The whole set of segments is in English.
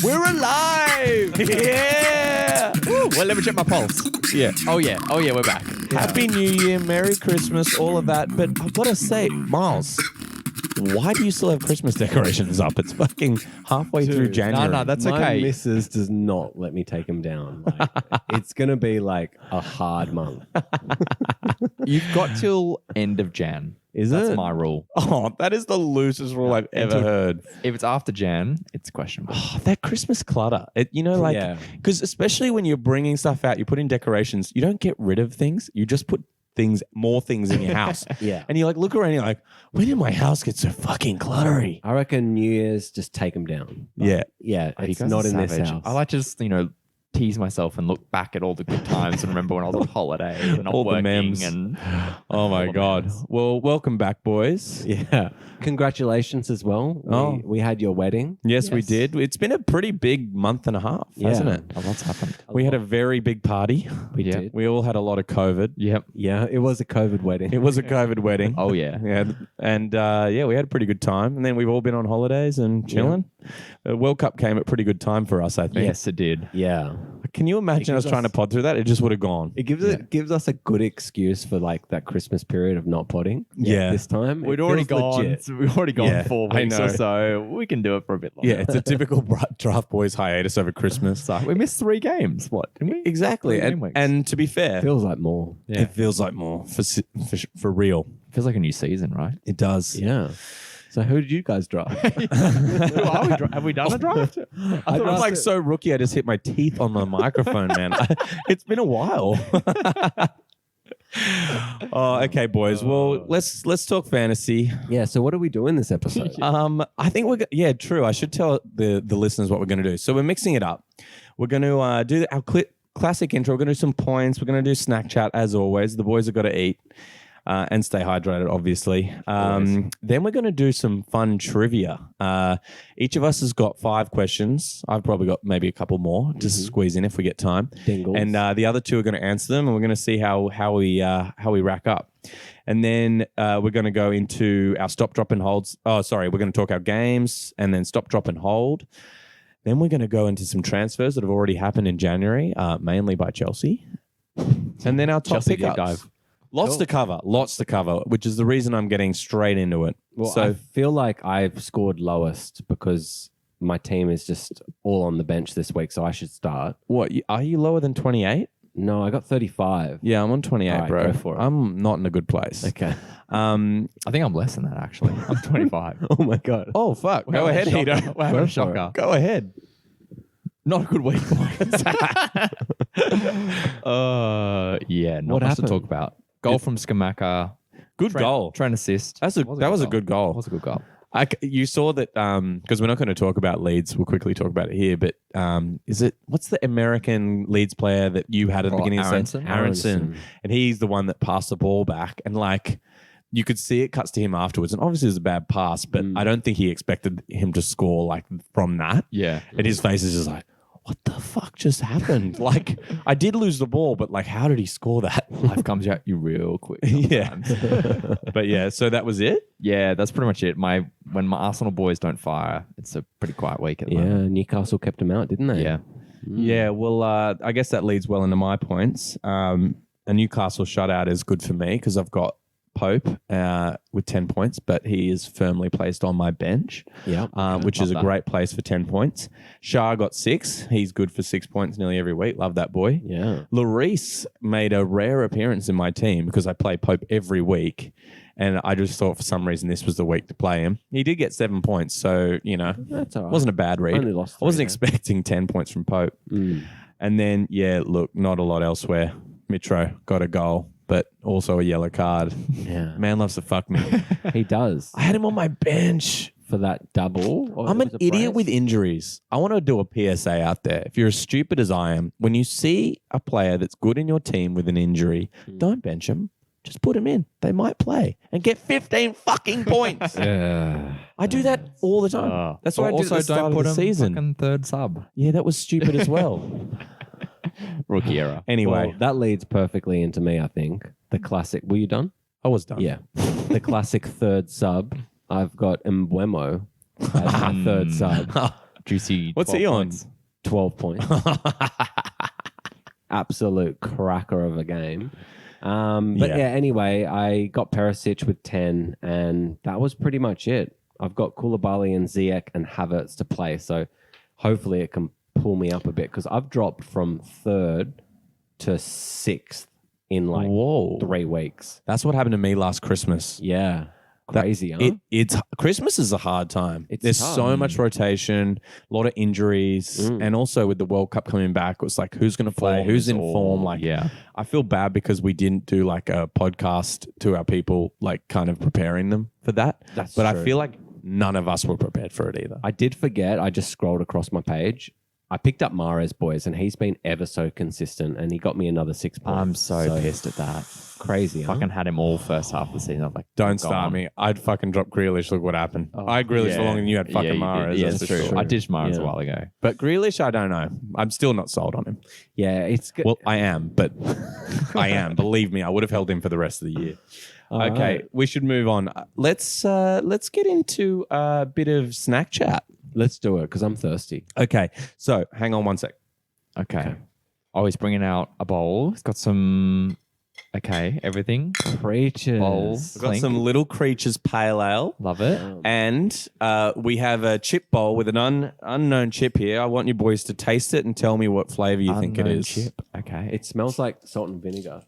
We're alive! Yeah! Well, let me check my pulse. Yeah. Oh yeah, we're back. Happy New Year, Merry Christmas, all of that. But I've got to say, Miles, why do you still have Christmas decorations up? It's fucking halfway through January. No, that's My okay. missus does not let me take them down. Like, it's going to be like a hard month. You've got till end of Jan. Is That's it? my rule. Oh, that is the loosest rule I've ever heard. If it's after Jan, it's questionable. Oh, that Christmas clutter. Yeah. Because especially when you're bringing stuff out, you put in decorations, you don't get rid of things. You just put more things in your house. Yeah. And you like look around and you're like, when did my house get so fucking cluttery? I reckon New Year's, just take them down. Yeah. Yeah, Oh, you it's guys not are in this savage. house. I like to just, tease myself and look back at all the good times and remember when I was on holiday and not All the working memes. and Oh my all the God. memes. Well, welcome back, boys. Yeah. Congratulations as well. Oh. We had your wedding. Yes, we Yes. did. It's been a pretty big month and a half, hasn't Yeah. it? A lot's happened. We had a very big party. We Yeah. did. We all had a lot of COVID. Yep. Yeah, it was a COVID wedding. It was a COVID wedding. Oh yeah. Yeah, and we had a pretty good time. And then we've all been on holidays and chilling. World Cup came at pretty good time for us, I think. Yes, it did. Yeah. Can you imagine us gives trying to us- pod through that? It just would have gone. It gives us a good excuse for like that Christmas period of not potting. Yeah. This time. We'd It already feels gone. legit. We've already gone Yeah, 4 I weeks know. or so. We can do it for a bit longer. Yeah, it's a typical Draft Boys hiatus over Christmas. So we missed 3 games. What didn't we? Exactly. 3 game And, weeks. and to be fair, Feels like more. Yeah. it feels like more for real. Feels like a new season, right? It does. Yeah. So who did you guys draft? Who are we? Have we done a draft? I thought I'm like so rookie. I just hit my teeth on the microphone, man. It's been a while. Oh, okay, boys. Well, let's talk fantasy. Yeah. So what are we doing this episode? I think we're true. I should tell the listeners what we're going to do. So we're mixing it up. We're going to do our classic intro. We're going to do some points. We're going to do snack chat as always. The boys have got to eat. And stay hydrated, obviously. Then we're going to do some fun trivia. Each of us has got 5 questions. I've probably got maybe a couple more to squeeze in if we get time. Dingles. And the other 2 are going to answer them, and we're going to see how we rack up. And then we're going to go into our stop, drop, and holds. Oh, sorry. We're going to talk our games, and then stop, drop, and hold. Then we're going to go into some transfers that have already happened in January, mainly by Chelsea. And then our top Chelsea deep pickups. dive. Lots to cover, which is the reason I'm getting straight into it. Well, so I feel like I've scored lowest because my team is just all on the bench this week, so I should start. are you lower than 28? No, I got 35. Yeah, I'm on 28, All right, bro. go for it. I'm not in a good place. Okay. Um, I think I'm less than that actually. I'm 25. Oh my god. oh fuck. Go ahead, Heater. We're having a shocker. Go ahead. Not a good week, boys. Yeah, not What much happened? to talk about. Goal from Skamaka. Good goal. Trent assist. That was a good goal. That was a good goal. You saw that because we're not going to talk about Leeds. We'll quickly talk about it here. But what's the American Leeds player that you had at the beginning of the season? Aronson. And he's the one that passed the ball back. And like you could see it cuts to him afterwards. And obviously it was a bad pass, but I don't think he expected him to score like from that. Yeah. And his face is just like, what the fuck just happened? Like, I did lose the ball, but like, how did he score that? Life comes at you real quick. Yeah. sometimes. But yeah, so that was it. Yeah, that's pretty much it. When my Arsenal boys don't fire, it's a pretty quiet week at the Yeah, moment. Newcastle kept him out, didn't they? Yeah. Yeah, well, I guess that leads well into my points. A Newcastle shutout is good for me because I've got Pope with 10 points, but he is firmly placed on my bench, Yeah. which is a love that. great place for 10 points. Shah got 6. He's good for 6 points nearly every week. Love that boy. Yeah. Lloris made a rare appearance in my team because I play Pope every week. And I just thought for some reason this was the week to play him. He did get 7 points, so, That's all right. wasn't a bad read. Only lost I wasn't 3, expecting 10 points from Pope. Mm. And then, look, not a lot elsewhere. Mitro got a goal, but also a yellow card. Yeah. Man loves to fuck me. He does. I had him on my bench. For that double. or I'm it an was a idiot brace? with injuries. I want to do a PSA out there. If you're as stupid as I am, when you see a player that's good in your team with an injury, don't bench him. Just put him in. They might play and get 15 fucking points. Yeah. I do that all the time. That's why I did also at the start don't of put the him season. fucking third sub. Yeah, that was stupid as well. Rookie era. Anyway, Well, that leads perfectly into me, I think. The classic. Were you done? I was done. Yeah. The classic third sub. I've got Mbeumo as my third sub. Juicy. What's 12 he on? points. 12 points. Absolute cracker of a game. But Yeah. yeah, anyway, I got Perisic with 10, and that was pretty much it. I've got Koulibaly and Ziyech and Havertz to play, so hopefully it can pull me up a bit because I've dropped from 3rd to 6th in like Whoa. 3 weeks. That's what happened to me last Christmas. Yeah. That- Crazy, huh? It's Christmas is a hard time. It's There's tough. so much rotation, a lot of injuries, and also with the World Cup coming back, it was like who's going to play, Form who's is in all- form. Like, yeah. I feel bad because we didn't do like a podcast to our people, like kind of preparing them for that. That's but I true. feel like none of us were prepared for it either. I did forget. I just scrolled across my page. I picked up Mahrez, boys, and he's been ever so consistent, and he got me another 6 points. I'm so pissed at that. Crazy, huh? Fucking had him all first half of the season. I'm like, Don't go start on. me. I'd fucking drop Grealish. Look what happened. I had Grealish for longer than you had fucking you Mahrez. did. Yeah, that's it's for true. sure. I ditched Mahrez Yeah. a while ago. But Grealish, I don't know. I'm still not sold on him. Yeah, it's good. Well, I am, but I am. Believe me, I would have held him for the rest of the year. All Okay, right. we should move on. Let's get into a bit of snack chat. Let's do it because I'm thirsty. Okay, so hang on one sec. Okay. Oh, he's bringing out a bowl. He's got some. Okay, everything. Creatures. Bowls. We've got Clink. some Little Creatures Pale Ale, Love it. and we have a chip bowl with an unknown chip here. I want you boys to taste it and tell me what flavor you think it Unknown is. chip. Okay. It smells like salt and vinegar.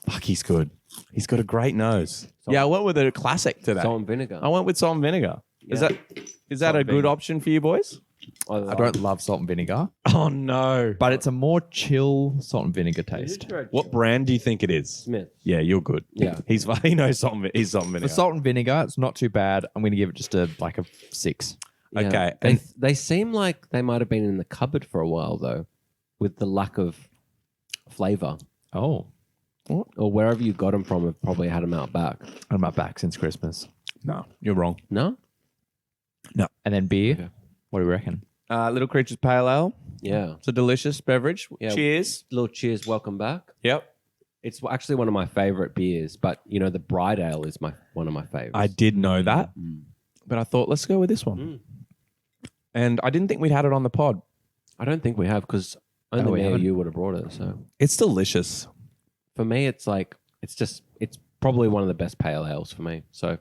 Fuck, he's good. He's got a great nose. Yeah, I went with a classic today. Salt and vinegar. I went with salt and vinegar. Is Yeah. that Salt a and good vinegar. option for you boys? I don't love salt and vinegar, Oh no! but it's a more chill salt and vinegar taste. What brand do you think it is? Smith. Yeah, you're good. Yeah. He knows he's salt and For vinegar. salt and vinegar, it's not too bad. I'm going to give it just a 6. Yeah. Okay, They, and- they seem like they might have been in the cupboard for a while, though, with the lack of flavor. Oh, Or wherever you got them from, have probably had them out back. I'm not back since Christmas. No, you're wrong. No? And then beer. Okay. What do you reckon? Little Creatures Pale Ale. Yeah. It's a delicious beverage. Yeah. Cheers. Little cheers, welcome back. Yep. It's actually one of my favorite beers, but you know the Bride Ale is one of my favorites. I did know that, Mm. but I thought let's go with this one. Mm. And I didn't think we'd had it on the pod. I don't think we have because only we me or haven't. you would have brought it. So It's delicious. for me, it's probably one of the best pale ales for me. So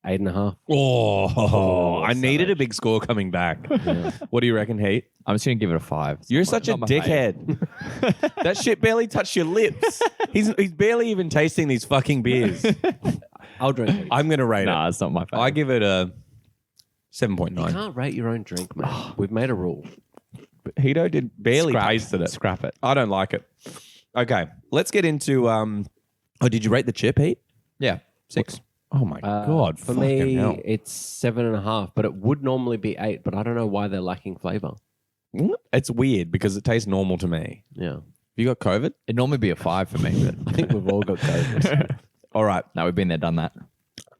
8.5. Oh, I needed a savage. big score coming back. Yeah. What do you reckon, Heat? I'm just going to give it a 5. It's You're not my- such a not my fave. dickhead. That shit barely touched your lips. He's barely even tasting these fucking beers. I'll drink it. I'm gonna rate Nah, it's not my favorite. it. I give it a You 7.9. can't rate your own drink, man. We've made a rule. Hito did barely tasted it. Scrap it. I don't like it. Okay, let's get into. Oh, did you rate the chip, Heat? Yeah, 6. Oh my god! For fucking me, hell. it's 7.5, but it would normally be 8. But I don't know why they're lacking flavor. It's weird because it tastes normal to me. Yeah, You got COVID? It'd normally be a 5 for me, I but think we've all got COVID. All right. no, we've been there, done that.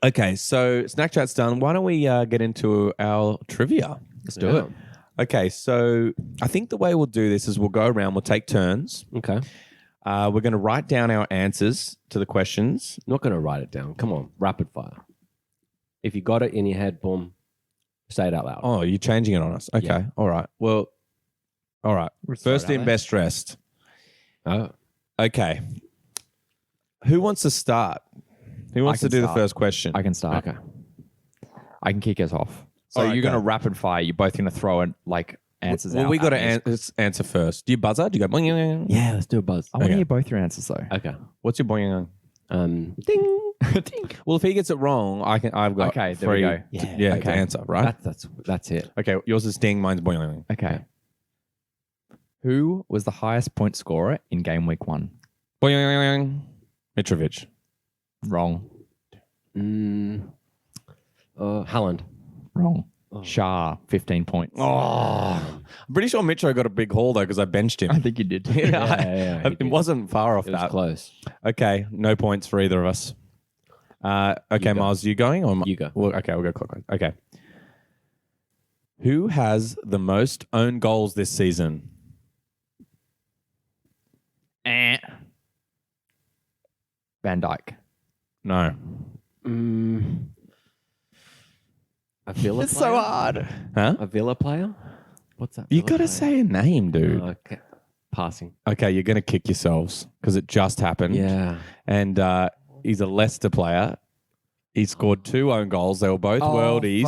Okay, so snack chat's done. Why don't we get into our trivia? Let's do it. Okay, so I think the way we'll do this is we'll go around. We'll take turns. Okay, We're going to write down our answers to the questions. not going to write it down. Come on, rapid fire. If you got it in your head, boom, say it out loud. Oh, you're changing it on us. Okay. Yeah. All right. Well, all right. First out in, there. best dressed. Oh. Okay. Who wants to start? Who wants to can do the start. first question? I can start. Okay. I can kick us off. So Alright, you're going to go. rapid fire. You're both going to throw in like answers Well, out. we got to at me. answer first. Do you buzzer? Do you go boing? Yeah, let's do a buzz. I want to Okay. hear both your answers though. Okay. What's your boing? Ding. Well, if he gets it wrong, I've got Okay, there we three go. to- Yeah. yeah, to Okay. answer, right? That's it. Okay, yours is ding, mine's boing. Okay. Who was the highest point scorer in game week 1? Boing. Mitrovic. Wrong. Haaland. Wrong. Shah, 15 points. Oh, I'm pretty sure Mitro got a big haul though because I benched him. I think you did. Yeah, he It did. wasn't far off It was that. close. Okay, no points for either of us. Okay, You go. Miles, you going or You go. Well, okay, we'll go clockwise. Okay. Who has the most own goals this season? Van Dyke. No. Mm, A Villa It's player? so hard. Huh? A Villa player? What's that? You Villa got to player? say a name, dude. Okay. Passing. Okay, you're going to kick yourselves because it just happened. Yeah. And he's a Leicester player. He scored 2 own goals. They were both worldies.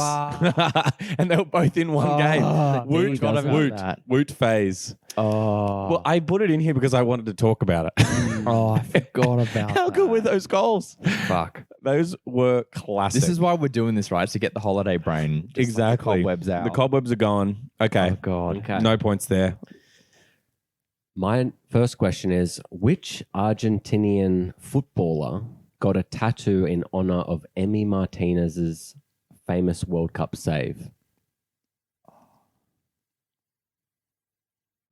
And they were both in one game. Woot, forgot about Woot, that. Woot phase. Oh, Well, I put it in here because I wanted to talk about it. I forgot about How good were those goals? Fuck. Those were classic. This is why we're doing this, right? To get the holiday brain. Just like exactly. the cobwebs out. The cobwebs are gone. Okay. Oh, God. Okay. No points there. My first question is, which Argentinian footballer got a tattoo in honor of Emi Martinez's famous World Cup save?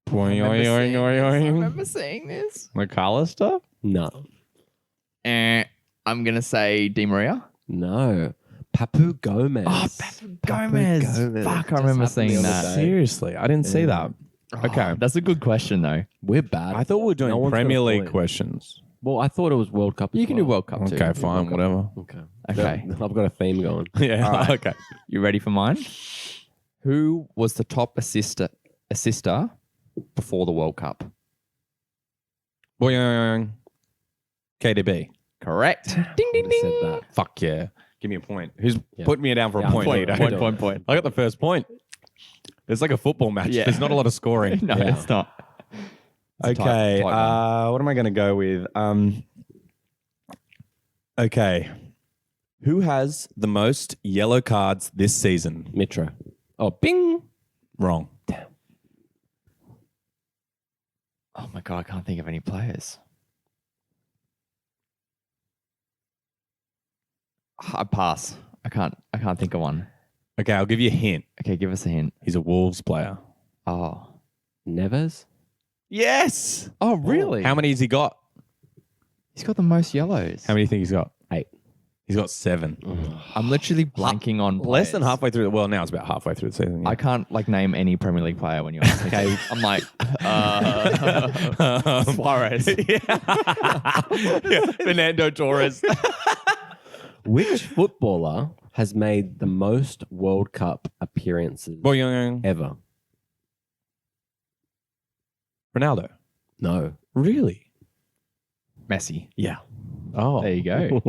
Boing, remember seeing this. McAllister? No. I'm going to say Di Maria. No. Papu Gomez. Gomez. Gomez. Fuck, I Just remember happened seeing the other that. day. Seriously, I didn't see that. Okay. That's a good question, though. We're bad. I thought we were doing No one's got a Premier League point. questions. Well, I thought it was World Cup. as You can do well. World Cup too. Okay, fine, whatever. Okay. Okay. I've got a theme going. Yeah, All right. okay. You ready for mine? Who was the top assister before the World Cup? Boing. KDB. Correct. Ding, ding, Would've said ding. that. Fuck yeah. Give me a point. Who's Yeah. putting me down for Yeah, a point, point, leader? point. I got the first point. It's like a football match. Yeah. There's not a lot of scoring. No, Yeah. it's not. It's a Okay. tight one. What am I going to go with? Okay. Who has the most yellow cards this season? Mitro. Oh, bing. Wrong. Oh my God, I can't think of any players. I pass. I can't think of one. Okay, I'll give you a hint. Okay, give us a hint. He's a Wolves player. Oh. Neves. Yes. Oh, really? How many has he got? He's got the most yellows. How many do you think he's got? 8. He's got 7. I'm literally blanking on Less than players. halfway through. Well, now it's about halfway through the season. yeah. I can't like name any Premier League player when you ask me. Okay. I'm like, Suarez. Yeah. Fernando Torres. Which footballer has made the most World Cup appearances Boing. ever? Ronaldo. No. Really? Messi. Yeah. Oh. There you go.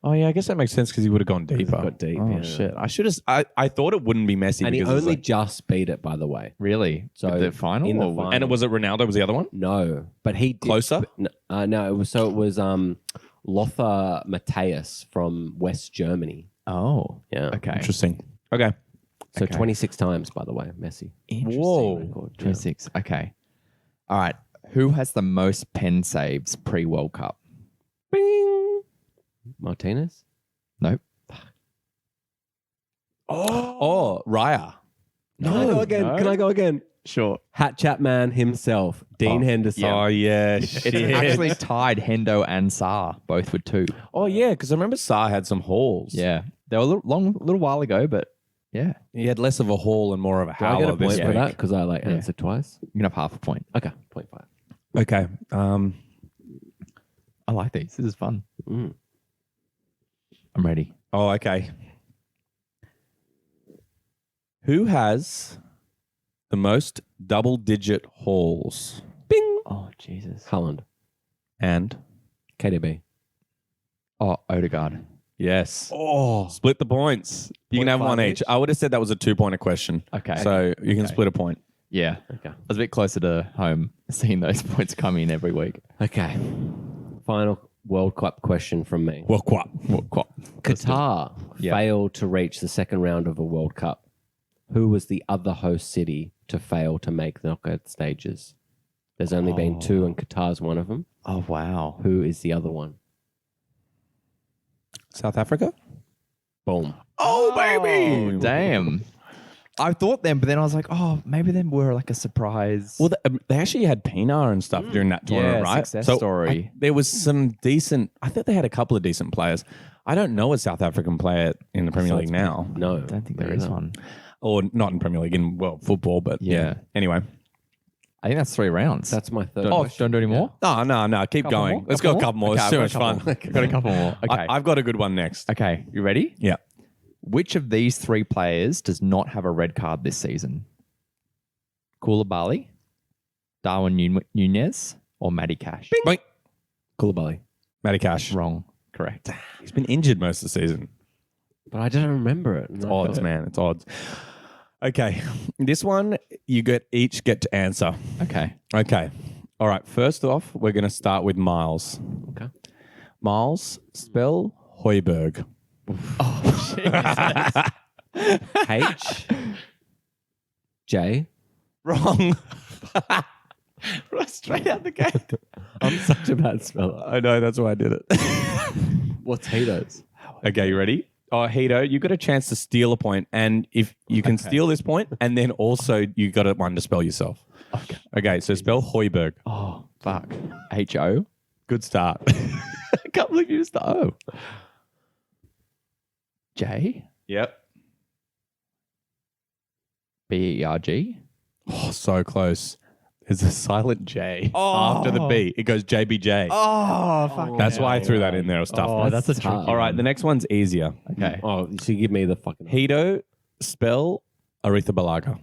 Oh yeah, I guess that makes sense because he would have gone deeper. got deep, Oh yeah. shit! I should have. I thought it wouldn't be Messi And he because it's only like- just beat it, by the way. Really? So the final? in the or- final. and it was it Ronaldo was the other one. No, but he did. Closer? No, it was Lothar Matthäus from West Germany. Oh. Yeah. Okay. Interesting. Okay. So Okay. 26 times, by the way, Messi. Interesting. Whoa. Record, yeah. 26. Okay. All right. Who has the most pen saves pre-World Cup? Bing. Martinez? Nope. Oh, Raya. Can I go again? no. Can I go again? Sure. Hat Chat Man himself, Dean Henderson. Oh yeah. It's shit. actually tied Hendo and Saar, both with 2. Oh yeah, because I remember Saar had some hauls. Yeah. They were a little while ago, but yeah. He had less of a haul and more of a Do I get a howler this point for week. that? Because I answered twice. You can have half a point. Okay, 0.5. Okay. I like these. This is fun. Mm. I'm ready. Oh, okay. Who has the most double-digit hauls? Bing. Oh, Jesus. Holland. And KDB. Oh, Odegaard. yes. Oh, split the points. You can have 0.5 one each. each? I would have said that was a 2-pointer question. Okay. So you can Okay. split a point. Yeah. Okay. I was a bit closer to home seeing those points come in every week. Okay. Final World Cup question from me. Well, quite. Qatar Yeah. failed to reach the second round of a World Cup. Who was the other host city to fail to make the knockout stages? There's only been 2, and Qatar's one of them. Oh, wow. Who is the other one? South Africa? Boom. Oh, baby. Damn. I thought them, but then I was like, oh, maybe them were like a surprise. Well, they actually had Pinar and stuff during that tournament, Yeah, right? success story. There was some decent. I think they had a couple of decent players. I don't know a South African player in the Premier League now, No. I don't think there is one. or not in Premier League in football. But yeah. Yeah. Anyway, I think that's 3 rounds. That's my third don't, question. don't do any more? no, keep Couple going. more? Let's go a Couple couple more. Okay, It's I've too got much a couple fun. more. I've got a couple more. Okay. I've got a good one next. Okay. You ready? Yeah. Which of these three players does not have a red card this season? Koulibaly, Darwin Nunez, or Matty Cash? Boink. Koulibaly. Matty Cash. Wrong. Correct. He's been injured most of the season. But I don't remember it. It's odds, man. It's odds. Okay. This one you each get to answer. Okay. Okay. All right. First off, we're going to start with Miles. Okay. Miles, spell Hoiberg. H. J. Wrong. Right straight out the gate. I'm such a bad speller. I know. That's why I did it. What's Hatos? Okay. You ready? Oh, Hito, you got a chance to steal a point, and if you can steal this point, and then also you got one to spell yourself. Okay. Okay, so spell Hoiberg. Oh, fuck. H-O? Good start. I can't believe you used the O. J? Yep. B-E-R-G? Oh, so close. There's a silent J after the B. It goes JBJ. Oh, fuck. That's why I threw that in there. It was tough. Oh, that's a tough. tricky All right, one. the next one's easier. Okay. Oh, you should give me the fucking. Hito, spell Aretha Balaga.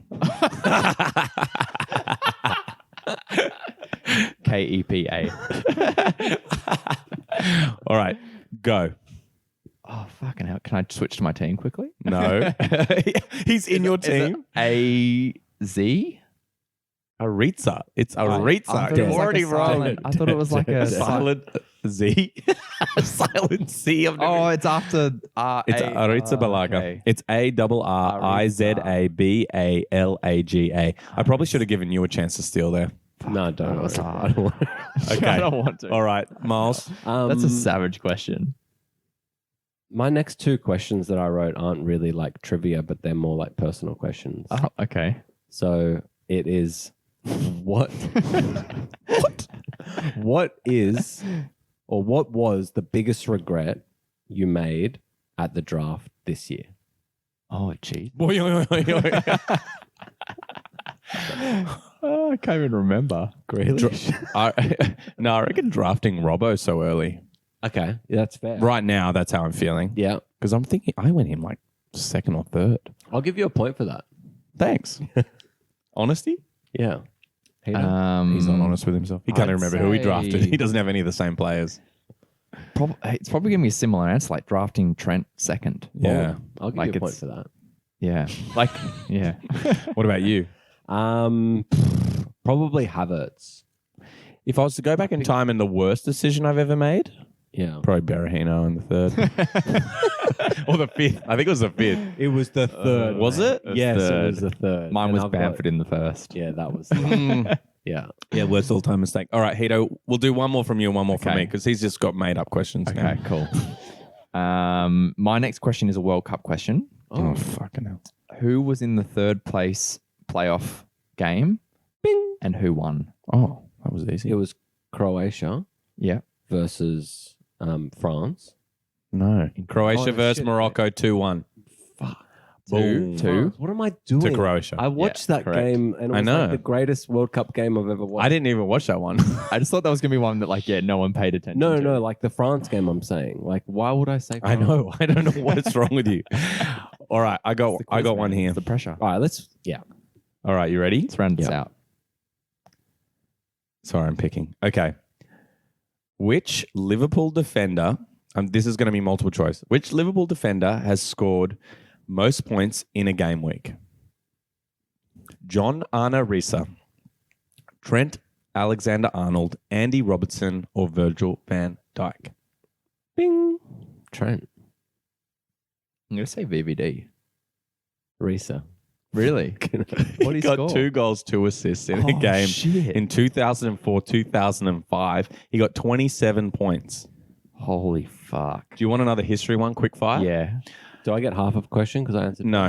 K-E-P-A. All right, go. Oh, fucking hell. Can I switch to my team quickly? No. He's in your team. A-Z? Aretha. It's I Aretha. thought it You're was like already a wrong. silent- I thought it was like a silent Z. Silent C. I've never- Oh, it's after R. It's Aretha Balaga. Okay. It's ARRIZABALAGA. I probably should have given you a chance to steal there. No, don't. That was worry. hard. I don't want- Okay. I don't want to. All right, Miles. That's a savage question. My next two questions that I wrote aren't really like trivia, but they're more like personal questions. Oh, okay. So it is what what is or what was the biggest regret you made at the draft this year? Oh, gee. Boy, Oh, I can't even remember. No, I reckon drafting Robbo so early. Okay, that's fair. Right now, that's how I'm feeling. Yeah, Because I'm thinking I went in like second or third. I'll give you a point for that. Thanks. Honesty? Yeah. Hey, He's not honest with himself. He can't I'd remember who he drafted. say- He doesn't have any of the same players. It's probably going to be a similar answer, like drafting Trent second. Yeah. I'll give like you a point it's- for that. Yeah. Like, yeah. What about you? Probably Havertz. If I was to go back in time and the worst decision I've ever made, Yeah. probably Berahino in the third. Or the fifth. I think it was the fifth. It was the third. Was it? Yes, third. it was the third. Mine And was I've got- Bamford in the first. Yeah, that was. Mm. Yeah. Yeah, worst all time mistake. All right, Hito, we'll do one more from you and one more from Okay. me because he's just got made up questions Okay, now. cool. My next question is a World Cup question. Oh, fucking hell. Who was in the third place playoff game? Bing. And who won? Oh, that was easy. It was Croatia Yeah. versus France. No. Croatia Oh, versus shit. Morocco 2-1. Fuck. Boom. Two. What am I doing? To Croatia. I watched that correct. game and it I was know. like the greatest World Cup game I've ever watched. I didn't even watch that one. I just thought that was going to be one that, like, no one paid attention No, to. no, like the France game I'm saying. Like, why would I say I France? know. I don't know what's wrong with you. All right, I got It's the quiz, one man. here. It's the pressure. All right, yeah. All right, you ready? Let's round this Yeah. out. Sorry, I'm picking. Okay. Which Liverpool defender, this is going to be multiple choice. Which Liverpool defender has scored most points in a game week? John Arne Risa, Trent Alexander-Arnold, Andy Robertson, or Virgil van Dijk? Bing. Trent. I'm going to say VVD. Risa. Really? What He he got score? 2 goals, 2 assists in a Oh, game shit. in 2004, 2005. He got 27 points. Holy fuck. Do you want another history one? Quick fire? Yeah. Do I get half of a question because I answered? No.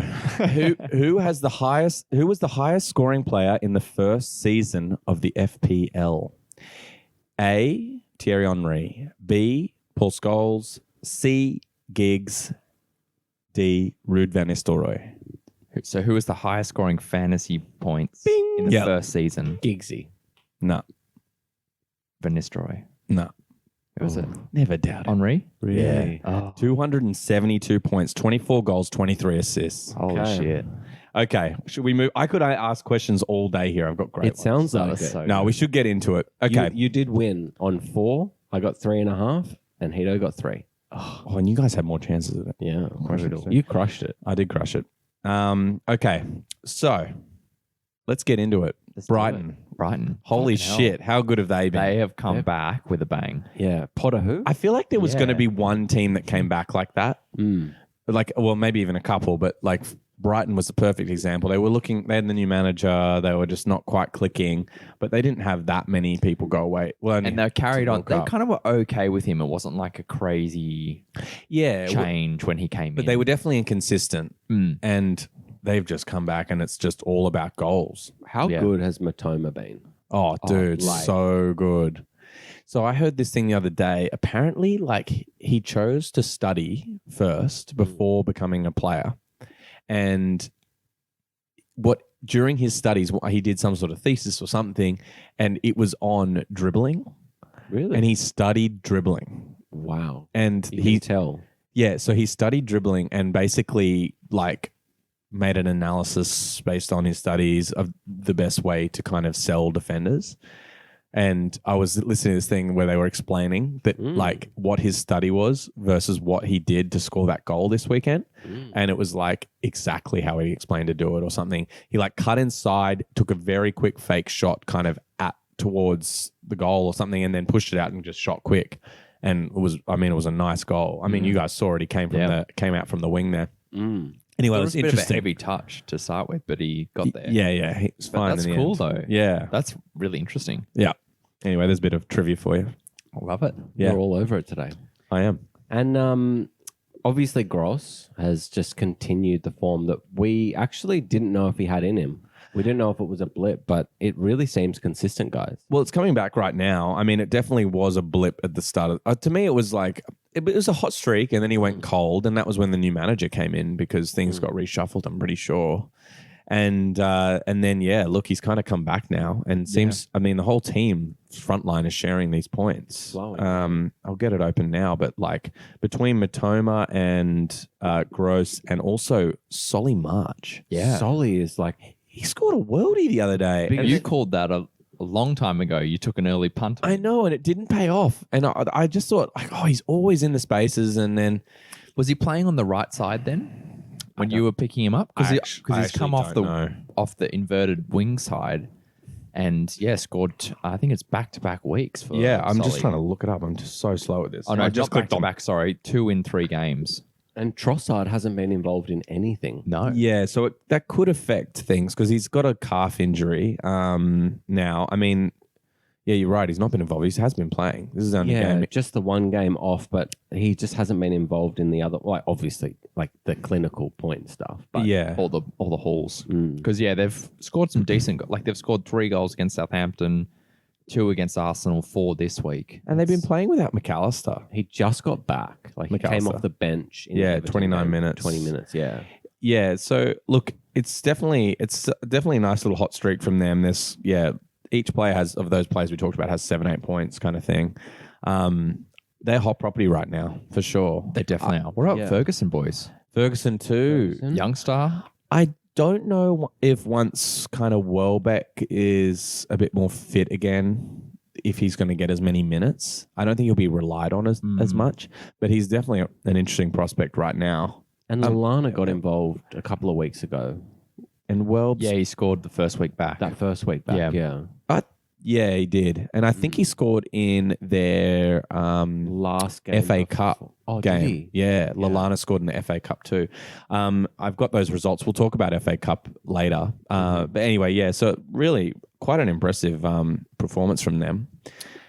Who was the highest scoring player in the first season of the FPL? A. Thierry Henry. B. Paul Scholes. C. Giggs. D. Ruud van Nistelrooy. So who was the highest scoring fantasy points in the Yep. first season? Giggsy. No. Van Nistelrooy. No. Who was it? Never doubt it. Henri? Really? Oh, 272 points, 24 goals, 23 assists. holy Okay. shit. Okay, should we move? I could ask questions all day here. I've got great It sounds That like was it. so No, good. we should get into it. Okay. You did win on 4. I got 3.5, and Hito got 3. Oh, and you guys had more chances of it. Yeah, Crushed it. you crushed it. I did crush it. Okay, so let's get into it. Let's do Brighton. Brighton. Holy Fucking hell. shit, how good have they been? They have come Yep. back with a bang. Yeah, Potter who? I feel like there was going to Yeah. be one team that came back like that. Like, well, maybe even a couple, but like Brighton was the perfect example. They had the new manager. They were just not quite clicking, but they didn't have that many people go away. Well, And they carried on. World They Cup. kind of were okay with him. It wasn't like a crazy yeah, change when he came but in. they were definitely inconsistent, and they've just come back, and it's just all about goals. How Yeah. good has Matoma been? Oh, dude, like- so good. So I heard this thing the other day. Apparently, like he chose to study first before becoming a player, and during his studies he did some sort of thesis or something, and it was on dribbling, Really? and he studied dribbling, wow. and You he can tell. yeah, so he studied dribbling and basically like made an analysis based on his studies of the best way to kind of sell defenders. And I was listening to this thing where they were explaining that like what his study was versus what he did to score that goal this weekend. And it was like exactly how he explained to do it or something. He like cut inside, took a very quick fake shot kind of towards the goal or something, and then pushed it out and just shot quick. And it was a nice goal. I mean, you guys saw it. He came out from the wing there. Anyway, It it was was a bit of a interesting. heavy touch to start with, but he got there. Yeah, it's But fine. that's in the cool end. though. Yeah, That's really interesting. yeah. Anyway, there's a bit of trivia for you. I love it. Yeah, We're all over it today. I am. And obviously, Gross has just continued the form that we actually didn't know if he had in him. We didn't know if it was a blip, but it really seems consistent, guys. Well, it's coming back right now. I mean, it definitely was a blip at the start. To me, it was like it was a hot streak, and then he went cold, and that was when the new manager came in because things got reshuffled. I'm pretty sure. And then look, he's kind of come back now, and seems. I mean, the whole team front line is sharing these points. Flowing. I'll get it open now, but like between Matoma and Gross, and also Solly March, Yeah. Solly is like, he scored a worldie the other day. And You called that a long time ago. You took an early punt. I know, and it didn't pay off. And I just thought, like, oh, he's always in the spaces, and then Was he playing on the right side then? When you were picking him up? I Because actually he's come off don't know. the inverted wing side and scored I think it's back-to-back weeks for I'm just Solly. trying to look it up. I'm just so slow at this. Oh no, I just clicked on back, sorry. 2 in 3 games. and Trossard hasn't been involved in anything. No. Yeah, so that could affect things because he's got a calf injury now. I mean, yeah, you're right. He's not been involved. He has been playing. This is the only Yeah, game. just the one game off, but he just hasn't been involved in the other. Like obviously, like the clinical point stuff. But Yeah. All the hauls. Because they've scored some decent like they've scored 3 goals against Southampton, 2 against Arsenal, 4 this week. And they've been playing without McAllister. he just got back. Like he came McAllister. off the bench. In the Yeah, Everton 29 game. minutes. 20 minutes. Yeah. Yeah, so look, it's definitely a nice little hot streak from them. Each player of those players we talked about has 7-8 points kind of thing. They're hot property right now for sure. They definitely are. What about yeah. Ferguson boys? Ferguson too. Youngstar? I don't know if once kind of Welbeck is a bit more fit again, if he's going to get as many minutes. I don't think he'll be relied on as much, but he's definitely an interesting prospect right now. And Lallana got involved a couple of weeks ago. And Welbs, Yeah, he scored the first week back. That first week back. Yeah. Yeah. yeah, he did, and I think he scored in their Last game. FA Cup Oh, game. did he? Yeah, Lallana scored in the FA Cup too. I've got those results. We'll talk about FA Cup later. But anyway, yeah. So really, quite an impressive performance from them.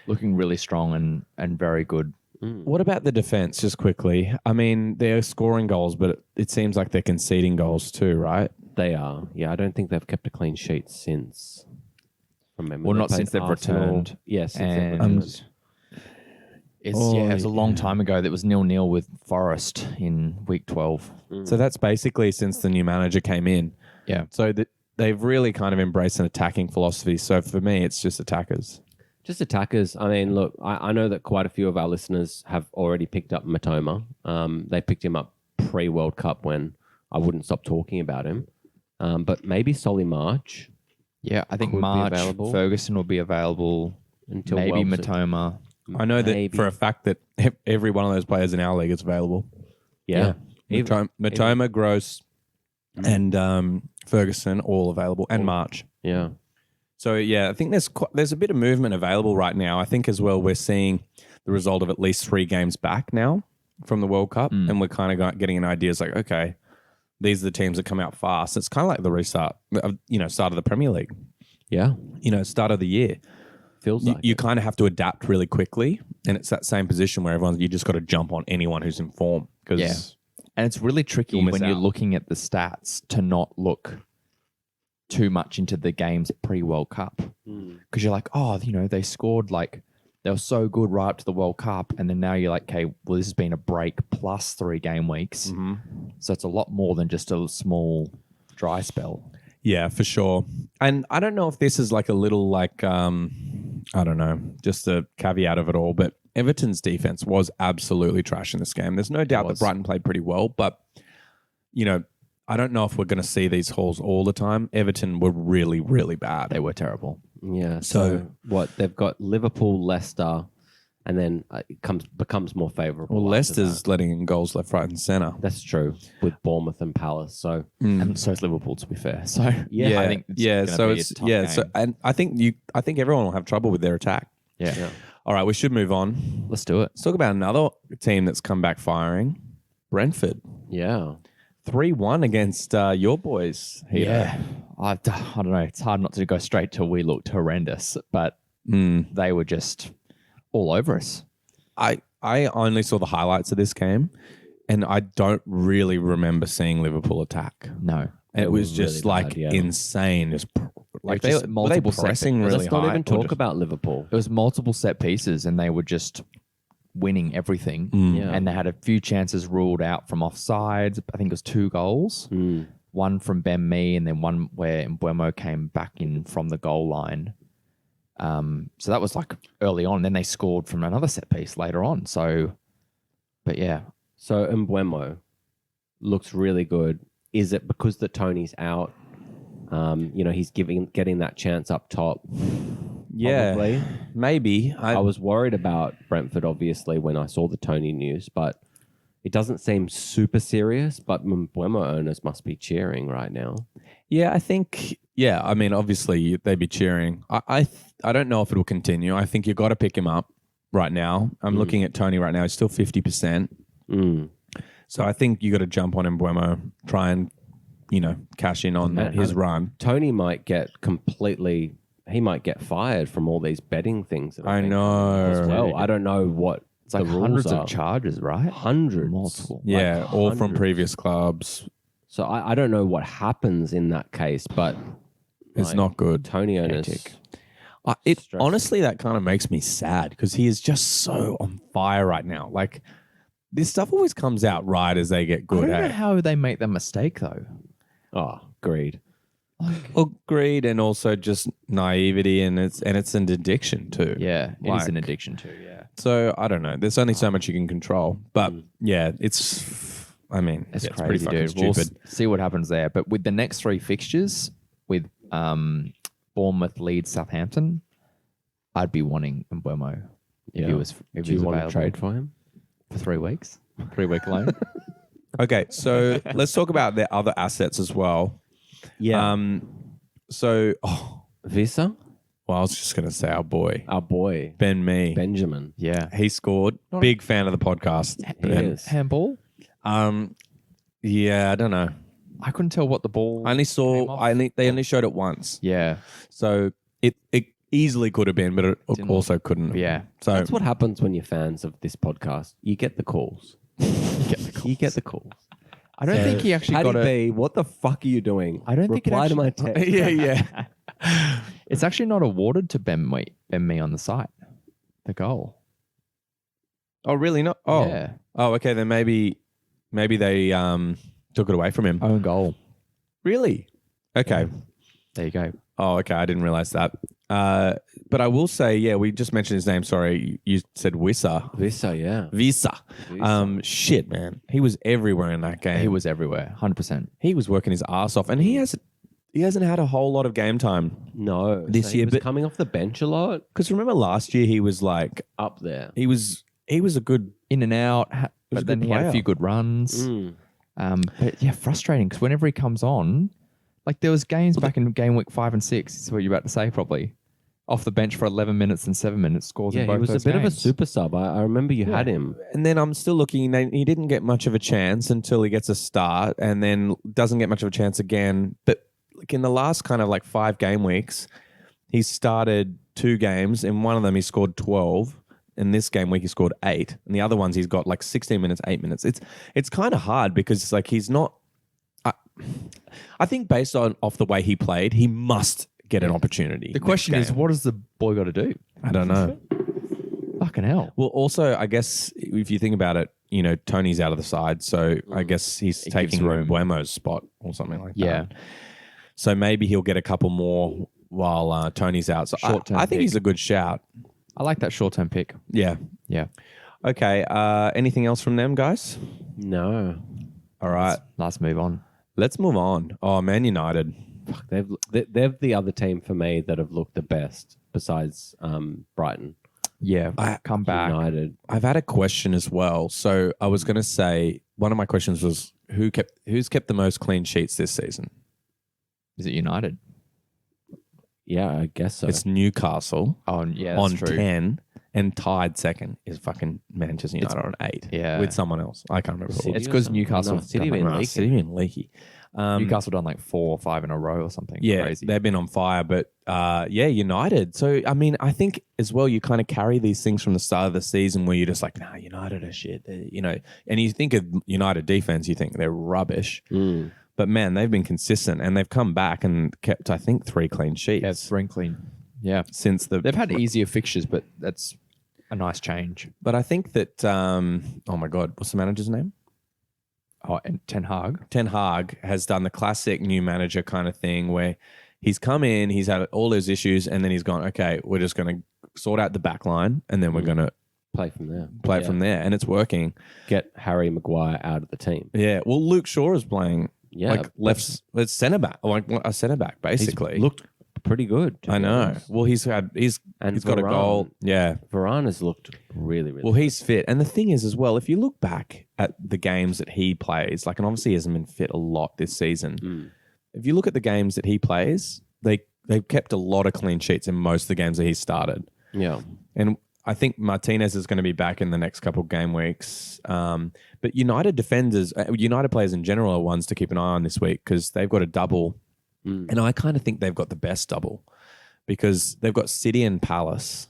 Looking really strong and very good. What about the defense? Just quickly, I mean, they're scoring goals, but it seems like they're conceding goals too, right? They are. Yeah, I don't think they've kept a clean sheet since. Remember, Well, they not played since they've Arsenal. returned. Yes, since they've And returned. it was a long time ago. That was 0-0 with Forest in week 12. So that's basically since the new manager came in. Yeah. So they've really kind of embraced an attacking philosophy. So for me, it's just attackers. Just attackers. I mean, look, I know that quite a few of our listeners have already picked up Matoma. They picked him up pre-World Cup when I wouldn't stop talking about him. But maybe Solly March Yeah, I think Could be March, available. Ferguson will be available. until Maybe Wells- Matoma. I know that Maybe. for a fact that every one of those players in our league is available. Yeah. Even- Matoma, Gross, and Ferguson all available, and March. yeah. So yeah, I think there's a bit of movement available right now. I think as well we're seeing the result of at least 3 games back now from the World Cup, and we're kind of getting an idea. It's like, okay, these are the teams that come out fast. It's kind of like the restart, start of the Premier League. Yeah. Start of the year. Feels You, like you it. kind of have to adapt really quickly, and it's that same position where you just got to jump on anyone who's in form because Yeah. And it's really tricky You'll miss when you're out. looking at the stats to not look too much into the games pre-World Cup. Because you're like, oh, they scored they were so good right up to the World Cup. And then now you're like, okay, well, this has been a break plus 3 game weeks. So it's a lot more than just a small dry spell. Yeah, for sure. And I don't know if this is like a little I don't know, just a caveat of it all, but Everton's defense was absolutely trash in this game. There's no doubt that was. Brighton played pretty well, but I don't know if we're going to see these hauls all the time. Everton were really, really bad. They were terrible. Yeah. So what they've got Liverpool, Leicester, and then it becomes more favourable. Well, after Leicester's that. letting in goals left, right, and centre. That's true with Bournemouth and Palace. So And so is Liverpool, to be fair. So Yeah, I think it's gonna So be a it's tough So game. and I think everyone will have trouble with their attack. yeah. All right, we should move on. Let's do it. Let's talk about another team that's come back firing, Brentford. yeah. 3-1 against your boys. Here. Yeah. I don't know. It's hard not to go straight to we looked horrendous, but they were just all over us. I only saw the highlights of this game, and I don't really remember seeing Liverpool attack. No. It was was just really like bad, yeah. insane. Just like Just were they multiple set pressing pieces. really Let's not high. even or talk just- about Liverpool. It was multiple set pieces and they were just winning everything. Yeah. And they had a few chances ruled out from offsides. I think it was 2 goals. One from Ben Mee and then one where Mbeumo came back in from the goal line. So that was like early on. Then they scored from another set piece later on. So, but yeah. So Mbeumo looks really good. Is it because that Tony's out? He's getting that chance up top. Yeah, Probably. maybe. I was worried about Brentford, obviously, when I saw the Tony news, but it doesn't seem super serious. But Mbeumo owners must be cheering right now. Yeah, I think. Yeah, I mean, obviously they'd be cheering. I don't know if it will continue. I think you've got to pick him up right now. I'm looking at Tony right now. He's still 50%. So I think you got to jump on Mbeumo, try and cash in on his run. Tony might get he might get fired from all these betting things. That I think know. as well. I don't know what It's like the rules hundreds are. of charges, right? Hundreds. Multiple. Yeah, Like all from hundreds. previous clubs. So I don't know what happens in that case, but It's like, not good. Tony owners. Hectic. Stressful. Honestly, that kind of makes me sad because he is just so on fire right now. Like this stuff always comes out right as they get I good don't know at. how they make that mistake though. Oh, greed. Well, greed and also just naivety, and it's an addiction too. Yeah, it is an Like- addiction too. Yeah, So I don't know. There's only so much you can control, but yeah, it's. I mean, it's yeah, it's crazy, pretty dude. fucking We'll stupid. see what happens there. But with the next 3 fixtures, with Bournemouth, Leeds, Southampton, I'd be wanting Mbeumo if Yeah. he was Do you want available to trade for him? for 3 weeks, 3-week loan. Okay, so let's talk about their other assets as well. So, Visa, well, I was just gonna say our boy our boy Ben Mee. Benjamin. Yeah, He scored. Big fan of the podcast. He Ben. is. handball. Yeah, I don't know. I couldn't tell what the ball. I only came saw. off. They only showed it once, Yeah, so it easily could have been, but it Didn't- also couldn't. have. yeah. So That's what happens when you're fans of this podcast. You get the calls. You get the calls. I don't think he actually Paddy got it. B, what the fuck are you doing? I don't think it Reply to my actually- text. yeah, yeah. It's actually not awarded to Ben Mee on the site. The goal. Oh, really? Not. Oh, Yeah. Oh, okay. Then maybe they took it away from him. Own goal. Really? Okay. There you go. Oh, okay. I didn't realize that. But I will say, yeah, we just mentioned his name. Sorry, you said Wissa. Visa, yeah. Visa. Shit, man. He was everywhere in that game. He was everywhere, 100%. He was working his ass off, and he hasn't had a whole lot of game time. No. This he year, was but- coming off the bench a lot. Because remember last year, he was like, Up there. he was a good. In and out, was a but then good he had a player. few good runs. Mm. But yeah, frustrating because whenever he comes on, like there was games back in game week 5 and 6. Is what you're about to say, probably. Off the bench for 11 minutes and 7 minutes, scores Yeah, in both he was a those bit of a games. super sub. I remember you had him. And then I'm still looking. He didn't get much of a chance until he gets a start, and then doesn't get much of a chance again. But like in the last kind of like 5 game weeks, he started 2 games. In one of them, he scored 12. In this game week, he scored 8. And the other ones, he's got like 16 minutes, 8 minutes. It's kind of hard because it's like he's not. I think based off the way he played, he must get an opportunity. The question next is, game. what does the boy got to do? I don't know. Fucking hell. Well, also, I guess if you think about it, Tony's out of the side, so I guess he's It taking gives room. Buemo's spot or something like Yeah. that. So maybe he'll get a couple more while Tony's out. So Short-term I think pick. he's a good shout. I like that short-term pick. Yeah. Yeah. Okay. Anything else from them, guys? No. All right. Let's move on. Let's move on. Oh, Man United. Fuck, they're the other team for me that have looked the best besides Brighton. Yeah. Come back. United. I've had a question as well. So I was going to say one of my questions was who's kept the most clean sheets this season? Is it United? Yeah, I guess so. It's Newcastle. Oh, yeah, that's on true. 10, and tied second is fucking Manchester United on 8. Yeah. With someone else. I can't remember who it City was. It's or 'cause something? Newcastle No, City done been that. Nah, leaking. City been leaky. Newcastle done like 4 or 5 in a row or something. Yeah, Crazy. they've been on fire, but United. So, I mean, I think as well, you kind of carry these things from the start of the season where you're just like, nah, United are shit. And you think of United defense, you think they're rubbish. Mm. But man, they've been consistent and they've come back and kept, I think, 3 clean sheets Yeah, 3 clean. Yeah. since the. They've had easier fixtures, but that's a nice change. But I think that, oh my God, what's the manager's name? Oh, and Ten Hag. Ten Hag has done the classic new manager kind of thing where he's come in, he's had all those issues, and then he's gone, okay, we're just going to sort out the back line and then we're going to Play from there. play it Yeah. from there. And it's working. Get Harry Maguire out of the team. Yeah. Well, Luke Shaw is playing Yeah. like left, it's centre back, like a centre back, He's basically. looked pretty good. to I be know. honest. Well, he's And got a goal. Yeah. Varane has looked really, really Well, he's fit. And the thing is, as well, if you look back at the games that he plays, like, and obviously he hasn't been fit a lot this season. Mm. If you look at the games that he plays, they've kept a lot of clean sheets in most of the games that he started. Yeah. And I think Martinez is going to be back in the next couple of game weeks. But United defenders, United players in general are ones to keep an eye on this week because they've got a double. Mm. And I kind of think they've got the best double because they've got City and Palace.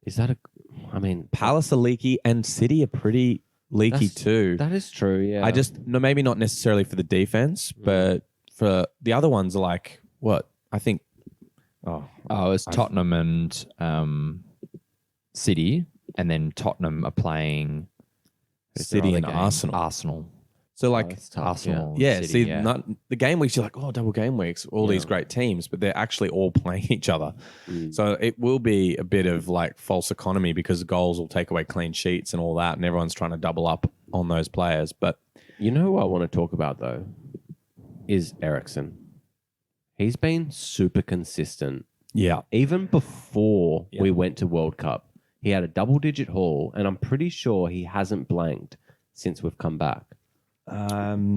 Is that I mean, Palace are leaky and City are pretty leaky That's- too. that is true. Yeah. I just, no, maybe not necessarily for the defense, but for the other ones are like, what? I think, Oh, it's Tottenham and City, and then Tottenham are playing who's their City other and game? Arsenal. Arsenal. So like, that's tough, Arsenal. yeah, City, see, yeah. not the game weeks. You're like, oh, double game weeks, all these Yeah. great teams, but they're actually all playing each other. Mm. So it will be a bit of like false economy because goals will take away clean sheets and all that, and everyone's trying to double up on those players. But You know who I want to talk about though is Ericsson. He's been super consistent. yeah, Even before Yeah. we went to World Cup, he had a double-digit haul, and I'm pretty sure he hasn't blanked since we've come back.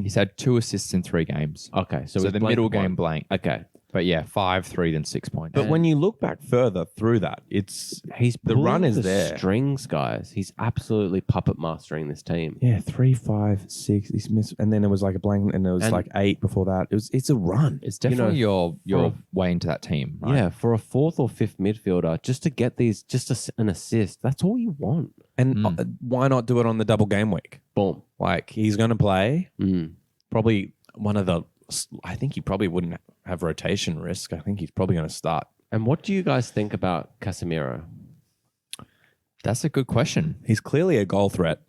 He's had 2 assists in 3 games. Okay, so So he's the blanked middle one. game blank. Okay, But yeah, 5, 3, then 6 points. but when you look back further through that, it's he's The run pulling is the there. strings, guys. He's absolutely puppet mastering this team. yeah 3, 5, 6. He's missed, and then it was like a blank, and it was And- like 8 before that. It's a run. it's definitely your for- way into that team. Right? Yeah, for a 4th or 5th midfielder, just to get these, an assist, that's all you want. And why not do it on the double game week? Boom. Like he's going to play. Mm. Probably one of the. I think he probably wouldn't have rotation risk. I think he's probably going to start. And what do you guys think about Casemiro? That's a good question. He's clearly a goal threat.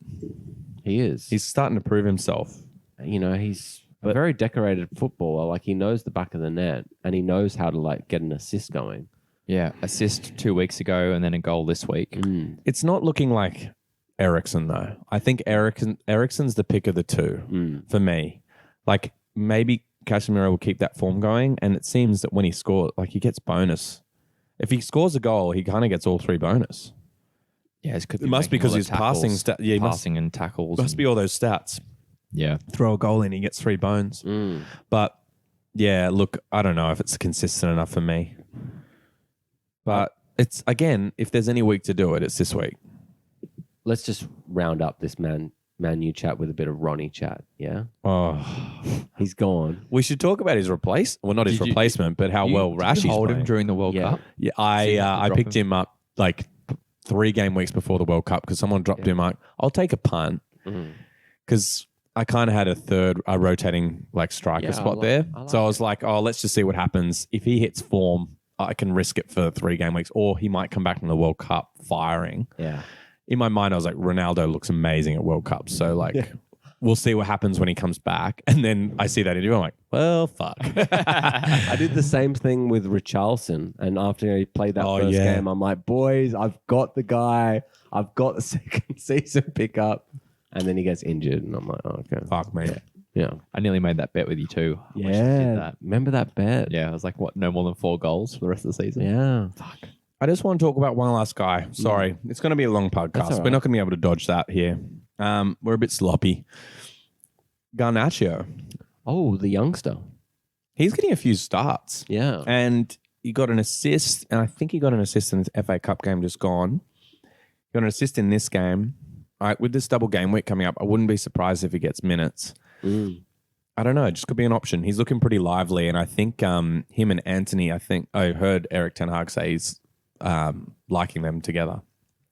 He is. He's starting to prove himself. He's a very decorated footballer. Like he knows the back of the net and he knows how to like get an assist going. Yeah, assist 2 weeks ago and then a goal this week. Mm. It's not looking like Ericsson though. I think Ericsson's the pick of the two for me. Like maybe Casemiro will keep that form going, and it seems that when he scores, like he gets bonus. If he scores a goal, he kind of gets all 3 bonus. Yeah, it must be because his passing he passing and tackles. must be all those stats. Yeah. Throw a goal in, he gets 3 bones. But yeah, look, I don't know if it's consistent enough for me. But it's again, if there's any week to do it, it's this week. Let's just round up this Man U chat with a bit of Ronnie chat. Yeah, Oh, he's gone. we should talk about his not his Did you- replacement, but how well Did Rashi's you hold playing. him during the World Yeah. Cup? Yeah, So you have to I drop picked him up like 3 game weeks before the World Cup because someone dropped him. Like, I'll take a punt because I kind of had a rotating like striker Yeah, spot I there. like So I was like, oh, let's just see what happens. If he hits form, I can risk it for 3 game weeks, or he might come back from the World Cup firing. Yeah, In my mind, I was like, Ronaldo looks amazing at World Cup. So like, we'll see what happens when he comes back. And then I see that interview. I'm like, well, fuck. I did the same thing with Richarlison, and after he played that Oh, first yeah. game, I'm like, boys, I've got the guy. I've got the second season pickup, and then he gets injured, and I'm like, oh, okay, Fuck me. yeah, I nearly made that bet with you too. I wish I did yeah. that. Remember that bet? Yeah, I was like, what? No more than 4 goals for the rest of the season. Yeah. I just want to talk about one last guy. Sorry, it's going to be a long That's podcast. all We're right. not going to be able to dodge that here. We're a bit sloppy. Garnacho, Oh, the youngster. he's getting a few starts, Yeah. and he got an assist, and I think he got an assist in the FA Cup game just gone. Got an assist in this game. All right, with this double game week coming up, I wouldn't be surprised if he gets minutes. I don't know. It just could be an option. He's looking pretty lively, and I think him and Anthony. I heard Eric Ten Hag say he's liking them together.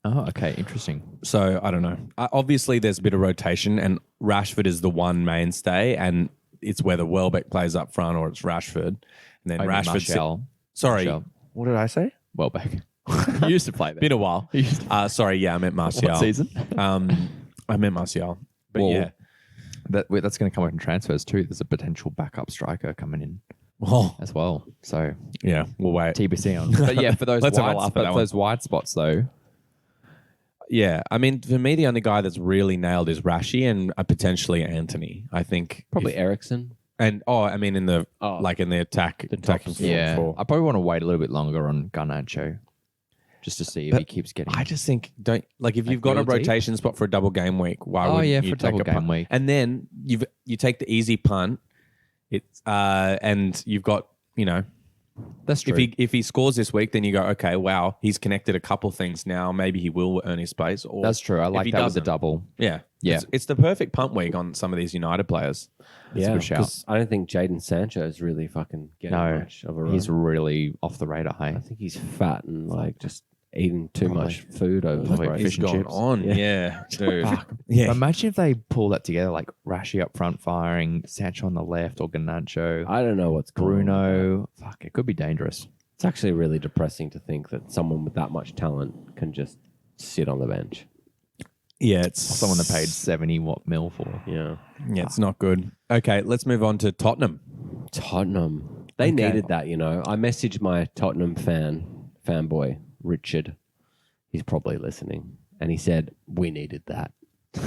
Oh, okay. Interesting. So I don't know. Obviously, there's a bit of rotation, and Rashford is the one mainstay, and it's whether Welbeck plays up front or it's Rashford, and then I mean, Rashford. Martial. Sorry, Martial. what did I say? Welbeck. He used to play there. Been a while. He used to- Sorry, yeah, I meant Martial. What season? I meant Martial, but Well, yeah. That's going to come up in transfers too. There's a potential backup striker coming in Oh, as well. So yeah. We'll wait. TBC on. But yeah, for those Let's have a wide, laugh at but that for one. those wide spots though, Yeah, I mean, for me, the only guy that's really nailed is Rashi and potentially Anthony. I think Probably if- Ericsson. and I mean in the in the attacking top forward yeah, four. I probably want to wait a little bit longer on Garnacho, just to see if But he keeps getting. I just think don't like if Like you've got a real deep? rotation spot for a double game week. Why Oh, would yeah, you for take double a punt? game week. And then you take the easy punt. It's and you've got That's true. if he scores this week, then you go okay, wow, he's connected a couple things now. Maybe he will earn his place. Or That's true. I if like he that with the doesn't- double. Yeah, Yeah. It's the perfect punt week on some of these United players. That's a good shout. 'cause I don't think Jaden Sancho is really fucking getting No, much of a run. He's really off the radar. Hey, I think he's fat and like just eating too Probably. much food over the Probably break. fish and going chips. on, Yeah. yeah, dude. Yeah, Imagine if they pull that together, like Rashi up front firing, Sancho on the left, or Garnacho, I don't know what's going on. Bruno. Fuck, it could be dangerous. It's actually really depressing to think that someone with that much talent can just sit on the bench. yeah, it's Someone that paid 70 mil for. Yeah. Yeah, it's not good. Okay, let's move on to Tottenham. Tottenham. They Okay. needed that, I messaged my Tottenham fanboy, Richard. He's probably listening. And he said, we needed that.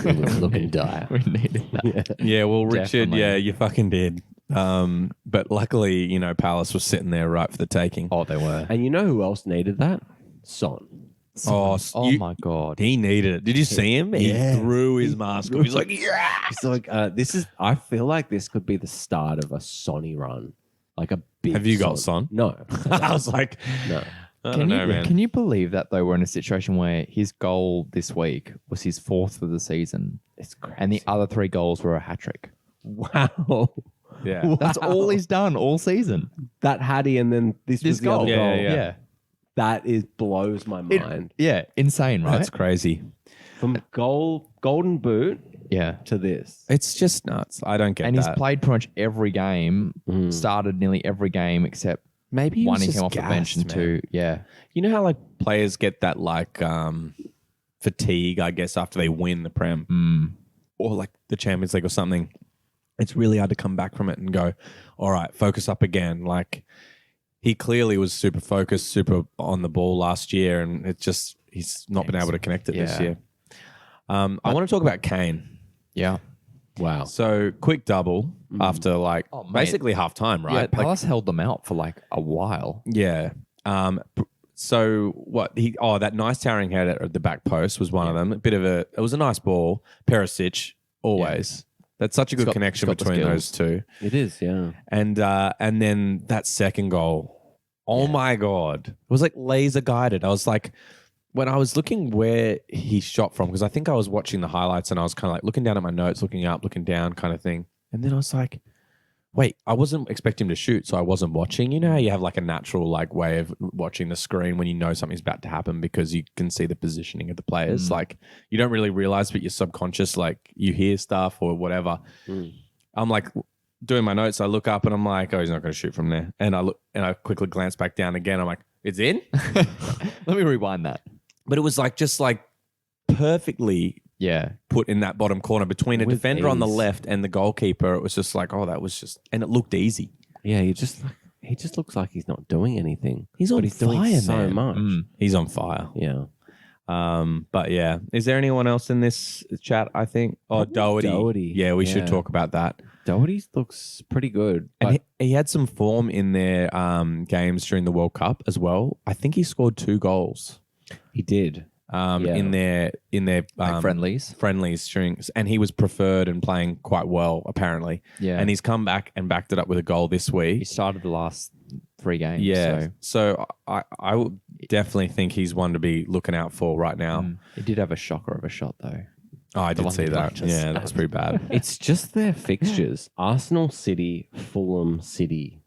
We were looking dire. We needed that. Yeah, well, Richard, Definitely. yeah, you fucking did. But luckily, Palace was sitting there right for the taking. Oh, they were. And you know who else needed that? Son. Oh, Oh my god. he needed it. Did you see him? Yeah. He threw his mask off. He's like, yeah. It's like I feel like this could be the start of a Sonny run. Like a big Have you got Son? No. I was like, No. I don't know, man. Can you believe that though we're in a situation where his goal this week was his 4th of the season, It's crazy. and the other 3 goals were a hat trick? wow. Yeah. That's all he's done all season. That Hattie and then this was This the goal. other goal. Yeah. That blows my mind. Yeah, insane, right? That's crazy. From golden boot yeah. to this. It's just nuts. I don't get And that. he's played pretty much every game, Mm. started nearly every game except Maybe he one was he just came off the bench gassed, and man. 2. Yeah. You know how like players get that like fatigue, I guess, after they win the Prem or like the Champions League or something. It's really hard to come back from it and go, all right, focus up again. Like he clearly was super focused, super on the ball last year, and he's not been able to connect it this Yeah. year. I want to talk about Kane. Yeah. Wow. So quick double after Oh, mate. basically half time, Yeah, right? Like, Palace held them out for like a while. yeah. So what that nice towering header at the back post was one of them. It was a nice ball. Perisic always. That's such a good got- connection he's got the between skills. those two. It is, yeah. And then that second goal. Oh my God. It was like laser guided. I was like, when I was looking where he shot from, because I think I was watching the highlights and I was kind of like looking down at my notes, looking up, looking down kind of thing. And then I was like, wait, I wasn't expecting him to shoot, so I wasn't watching. You know how you have like a natural like way of watching the screen when you know something's about to happen because you can see the positioning of the players. Like you don't really realize, but you're subconscious, like you hear stuff or whatever. I'm like doing my notes. I look up and I'm like, oh, he's not going to shoot from there. And I quickly glance back down again. I'm like, it's in. Let me rewind that. But it was like just like perfectly Yeah. put in that bottom corner between a With defender on the ease. left and the goalkeeper. It was just like, oh, that was just, and it looked easy. Yeah, he just looks like he's not doing anything. He's on but he's doing fire, so man. much. He's on fire. Yeah. But yeah, is there anyone else in this chat? I think, Doherty. Doherty, Yeah, we should yeah. talk about that. Doherty looks pretty good. And But he had some form in their games during the World Cup as well. I think he scored 2 goals he did. Yeah. in their Like friendlies. friendlies during, and he was preferred and playing quite well apparently. Yeah. And he's come back and backed it up with a goal this He week. started the last 3 games. Yeah, So I would definitely think he's one to be looking out for right now. he did have a shocker of a shot though. Oh, I did one see that that. just- Yeah, that was pretty bad. It's just their fixtures. Arsenal, City, Fulham, City.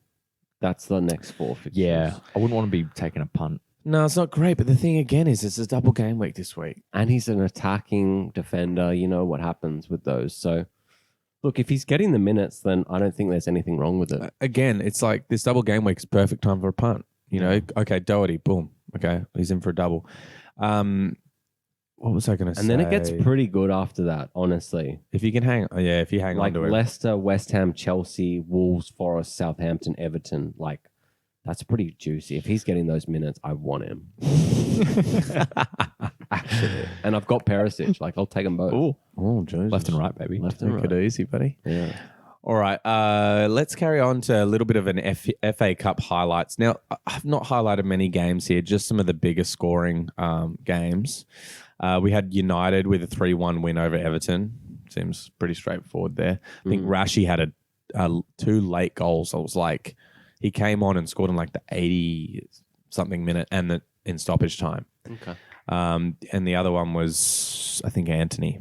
That's the next 4 fixtures. Yeah. I wouldn't want to be taking a punt. No, it's not great. But the thing again is, it's a double game week this week. And he's an attacking defender. You know what happens with those. So, look, if he's getting the minutes, then I don't think there's anything wrong with it. Again, it's like this double game week is perfect time for a punt. You know, okay, Doherty, boom. Okay, he's in for a double. What was I going to say? And then it gets pretty good after that, honestly. if you can if you hang Like on to it. Leicester, West Ham, Chelsea, Wolves, Forest, Southampton, Everton. Like, that's pretty juicy. If he's getting those minutes, I want him. Actually. And I've got Perisic. Like, I'll take them both. Oh, Jesus. Left and right, baby. Left and Take right. it easy, buddy. Yeah. All right, let's carry on to a little bit of an FA Cup highlights. Now, I've not highlighted many games here, just some of the biggest scoring games. We had United with a 3-1 win over Everton. Seems pretty straightforward there. I think Rashi had 2 late goals. I was like, he came on and scored in like the 80-something minute and in stoppage time. Okay. And the other one was, I think, Anthony.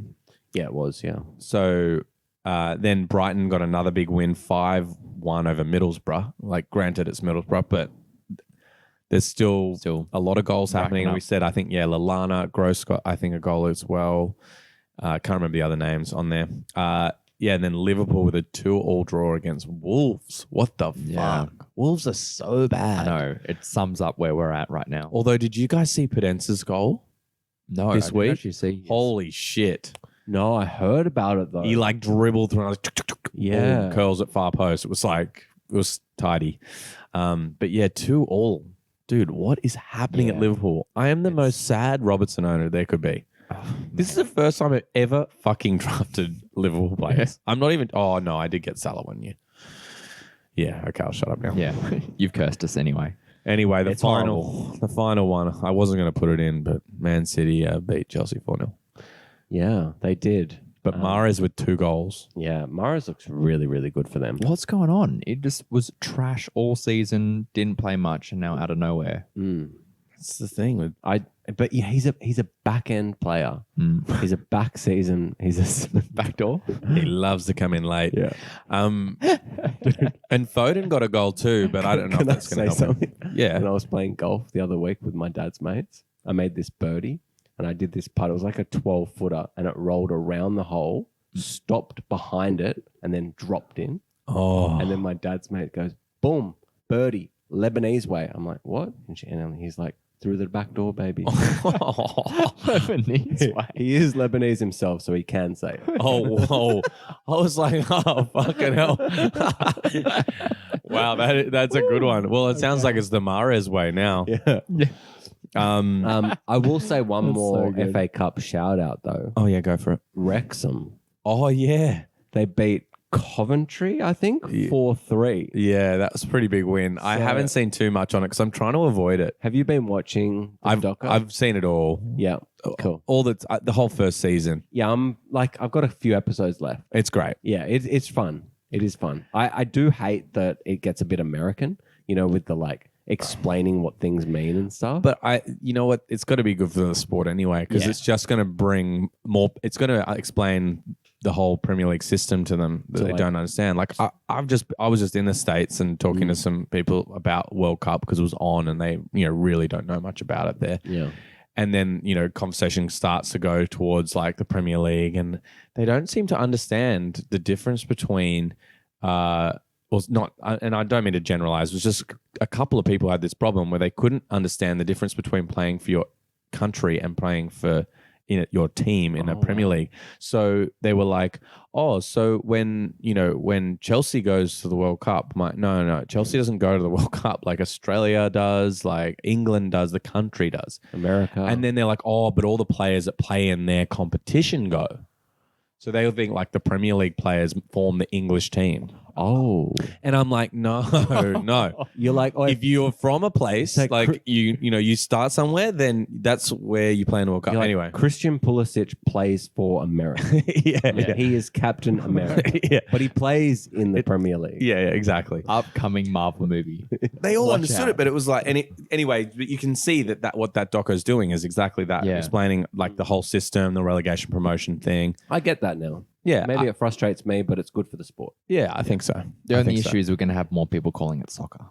Yeah, it was. Yeah. So then Brighton got another big win, 5-1 over Middlesbrough. Like, granted, it's Middlesbrough, but there's still a lot of goals happening. up. We said, I think, Lallana, Gross got, I think, a goal as well. Can't remember the other names on there. And then Liverpool with a 2-2 draw against Wolves. What the Yeah. fuck? Wolves are so I bad. know. It sums up where we're at right now. Although, did you guys see Pudence's goal? No, this I didn't week? actually see. Holy shit. No, I heard about it, though. He like dribbled through and I was like, Yeah. boom, curls at far post. It was tidy. But yeah, 2-2. Dude, what is happening at Yeah. Liverpool? I am the most sad Robertson owner there could be. This is the first time I've ever fucking drafted Liverpool players. I'm not even. Oh no, I did get Salah one year. Yeah, okay, I'll shut up now. Yeah, you've cursed us anyway. Anyway, the It's final one. I wasn't going to put it in, but Man City beat Chelsea 4-0. Yeah, they did. But Mahrez with 2 goals. Yeah, Mahrez looks really, really good for them. What's going on? It just was trash all season. Didn't play much, and now out of nowhere. That's the thing with But yeah, he's a back end player. He's a back season. He's a Backdoor. he loves to come in late. Yeah. And Foden got a goal too, but I don't know if Can I that's going to say help him. something? Yeah. When I was playing golf the other week with my dad's mates, I made this birdie and I did this putt. It was like a 12-footer and it rolled around the hole, stopped behind it, and then dropped in. Oh. And then my dad's mate goes, boom, birdie, Lebanese way. I'm like, what? And he's like, through the back door, baby. Lebanese way. He is Lebanese himself, so he can say it. Oh, whoa. I was like, oh, fucking hell. Wow, that's a good one. Well, it sounds like it's the Mahrez way now. Yeah. I will say one That's more so good. FA Cup shout out though. Oh yeah, go for it. Wrexham. Oh yeah, They beat Coventry, I think, Yeah. 4-3. yeah, that was a pretty big win. I So- haven't seen too much on it because I'm trying to avoid it. Have you been watching the doco? I've seen it all. Yeah, cool. All the whole first season. Yeah, I've got a few episodes left. It's great. Yeah, it's fun. It is fun. I do hate that it gets a bit American, with the like explaining what things mean and stuff. But you know what? It's got to be good for the sport anyway because Yeah. it's just going to bring more. It's going to explain the whole Premier League system to them that So, they like- don't understand. Like I was just in the States and talking to some people about World Cup because it was on and they really don't know much about it there. yeah, And then conversation starts to go towards like the Premier League and they don't seem to understand the difference between and I don't mean to generalize, it was just a couple of people had this problem where they couldn't understand the difference between playing for your country and playing for your team in a Premier League. So they were like, oh, so when Chelsea goes to the World Cup, I'm like, no, Chelsea doesn't go to the World Cup like Australia does, like England does, the country does. America. And then they're like, oh, but all the players that play in their competition go. So they think like the Premier League players form the English team. oh, And I'm like, no. you're like, oh, If you're from a place, Like like you start somewhere, then that's where you play in the World Cup. you're like, Anyway. Christian Pulisic plays for America. yeah. He is Captain America, yeah. but he plays in the Premier League. Yeah, exactly. Upcoming Marvel movie. They all Watch understood out. it, but it was like, anyway, but you can see that what that doco's doing is exactly that, Yeah. explaining like the whole system, the relegation promotion thing. I get that now. Yeah, Maybe it frustrates me, but it's good for the sport. I think so. The I only think so. issue is we're going to have more people calling it soccer.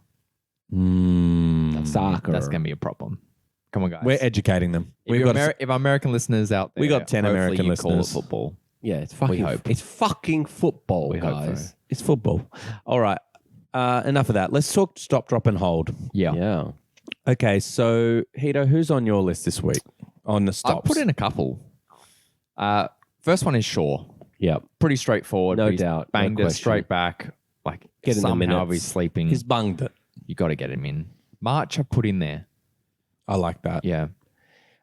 Soccer. That's going to be a problem. Come on, guys. We're educating them. if, if American listeners out there, We got 10 hopefully American you call it listeners. football. Yeah, it's fucking. hope. It's fucking football, We hope guys. so. It's football. All right. Enough of that. Let's talk stop, drop, and hold. Yeah. Yeah. Okay, so Hito, who's on your list this week on the I stops? put in a couple. First one is Shaw. Yeah. Pretty straightforward. No but he's doubt, no Banged it question. straight back. Like Get in the somehow if minutes. he's sleeping. He's bunged it. You got to get him in. March I put in there. I like that. Yeah.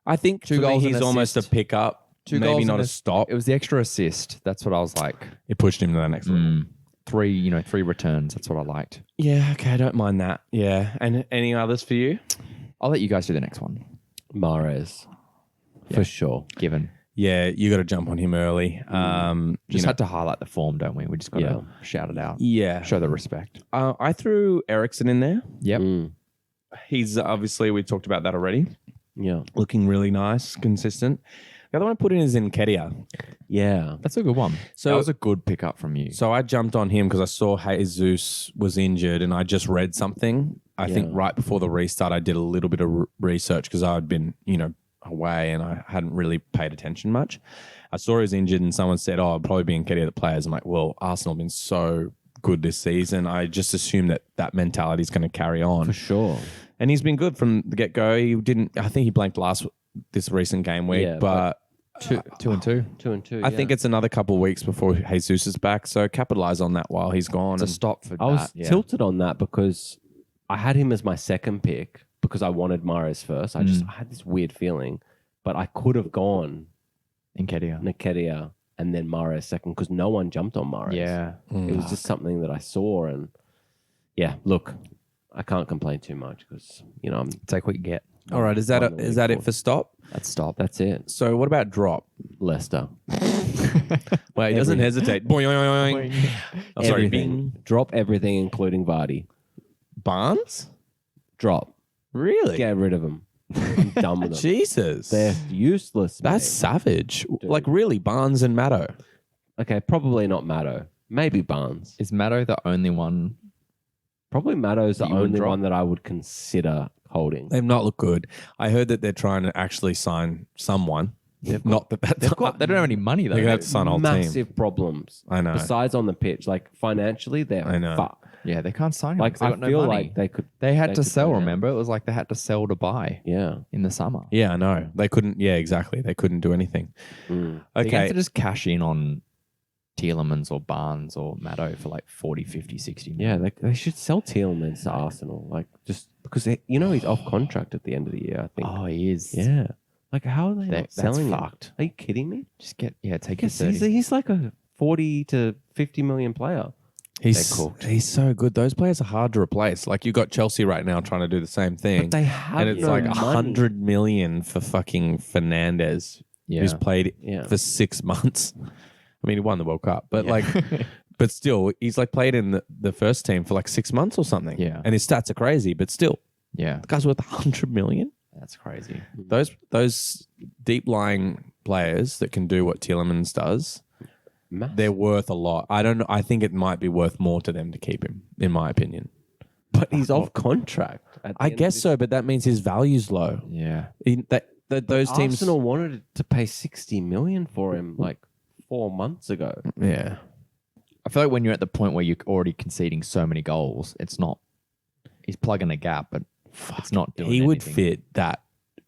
I think Two for me, goals he's and almost a assist. pickup. Two maybe goals not and a stop. It was the extra assist. That's what I was like. It pushed him to the next level. Three returns. That's what I liked. Yeah, okay, I don't mind that. Yeah. And any others for you? I'll let you guys do the next one. Mahrez. For sure. Given. Yeah, you got to jump on him early. Just had to highlight the form, don't we? We just got Yeah. to shout it out. yeah. Show the respect. I threw Ericsson in there. Yep. Mm. He's obviously, we talked about that already. Yeah. Looking really nice, consistent. The other one I put in is Nketiah. Yeah. That's a good one. So- that was a good pickup from you. So I jumped on him because I saw Jesus was injured and I just read something. I think Yeah. right before the restart, I did a little bit of research because I had been, away and I hadn't really paid attention much. I saw he was injured and someone said, oh, it'll probably be Nketiah the players. I'm like, well, Arsenal have been so good this season. I just assume that mentality is going to carry on. For sure. And he's been good from the get-go. I think he blanked this recent game week, Yeah, but Two and two. 2 and 2. I think it's another couple of weeks before Jesus is back. So capitalize on that while he's gone. It's a and- stop for I was that. Yeah. tilted on that because I had him as my second pick because I wanted Mahrez first. I had this weird feeling, but I could have gone Nketiah. Nketiah and then Mahrez second because no one jumped on Mahrez. Yeah. It was just something that I saw, and yeah, look, I can't complain too much because I'm Take what you get. All right, is that it for stop? That's stop. that's it. So what about drop? Leicester. Well, he doesn't hesitate. Boing, boing, boing. Oh, sorry, Everything. Drop everything, including Vardy. Barnes? Drop. Really? Get rid of them. I'm done with them. Jesus. They're useless. That's mate. savage. Like really, Barnes and Matto. Okay, probably not Matto. Maybe Barnes. Is Matto the only one? Probably Matto's the You would only drop? one that I would consider holding. They've not looked good. I heard that they're trying to actually sign someone. Not that that's They don't have any money though. They're gonna have to sign a whole team. Massive problems. I know. Besides on the pitch, like financially, they're I know. fucked. Yeah, they can't sign him. Like 'cause they I got no feel money. like they could. They had they to could sell. go down. Remember, it was like they had to sell to buy Yeah. in the summer. Yeah, I know. They couldn't. Yeah, exactly. They couldn't do anything. Mm. They have Okay. to just cash in on Tielemans or Barnes or Maddo for like 40, 50, 60 Yeah, million. they should sell Tielemans to Arsenal, like just because he's off contract at the end of the year. I think. Oh, he is. Yeah, like how are they not That's selling him? fucked. Are you kidding me? Just take your Yes, 30. he's like a 40 to 50 million player. He's They're cooked. he's so good. Those players are hard to replace. Like you got Chelsea right now trying to do the same thing, But they have and it's no like money. 100 million for fucking Fernandez, Yeah. who's played Yeah. for 6 months. I mean, he won the World Cup, but like, but still, he's like played in the first team for like 6 months or something. Yeah. and his stats are crazy, but still, Yeah. the guy's worth 100 million. That's crazy. Those deep lying players that can do what Tielemans does, Massive. they're worth a lot. I don't know. I think it might be worth more to them to keep him, in my opinion. But he's off contract. at the I end of guess this- so, but that means his value's low. Yeah. Those teams, Arsenal wanted to pay 60 million for him like 4 months ago. yeah, I feel like when you're at the point where you're already conceding so many goals, it's not. He's plugging a gap, but it's not doing. he would anything. fit that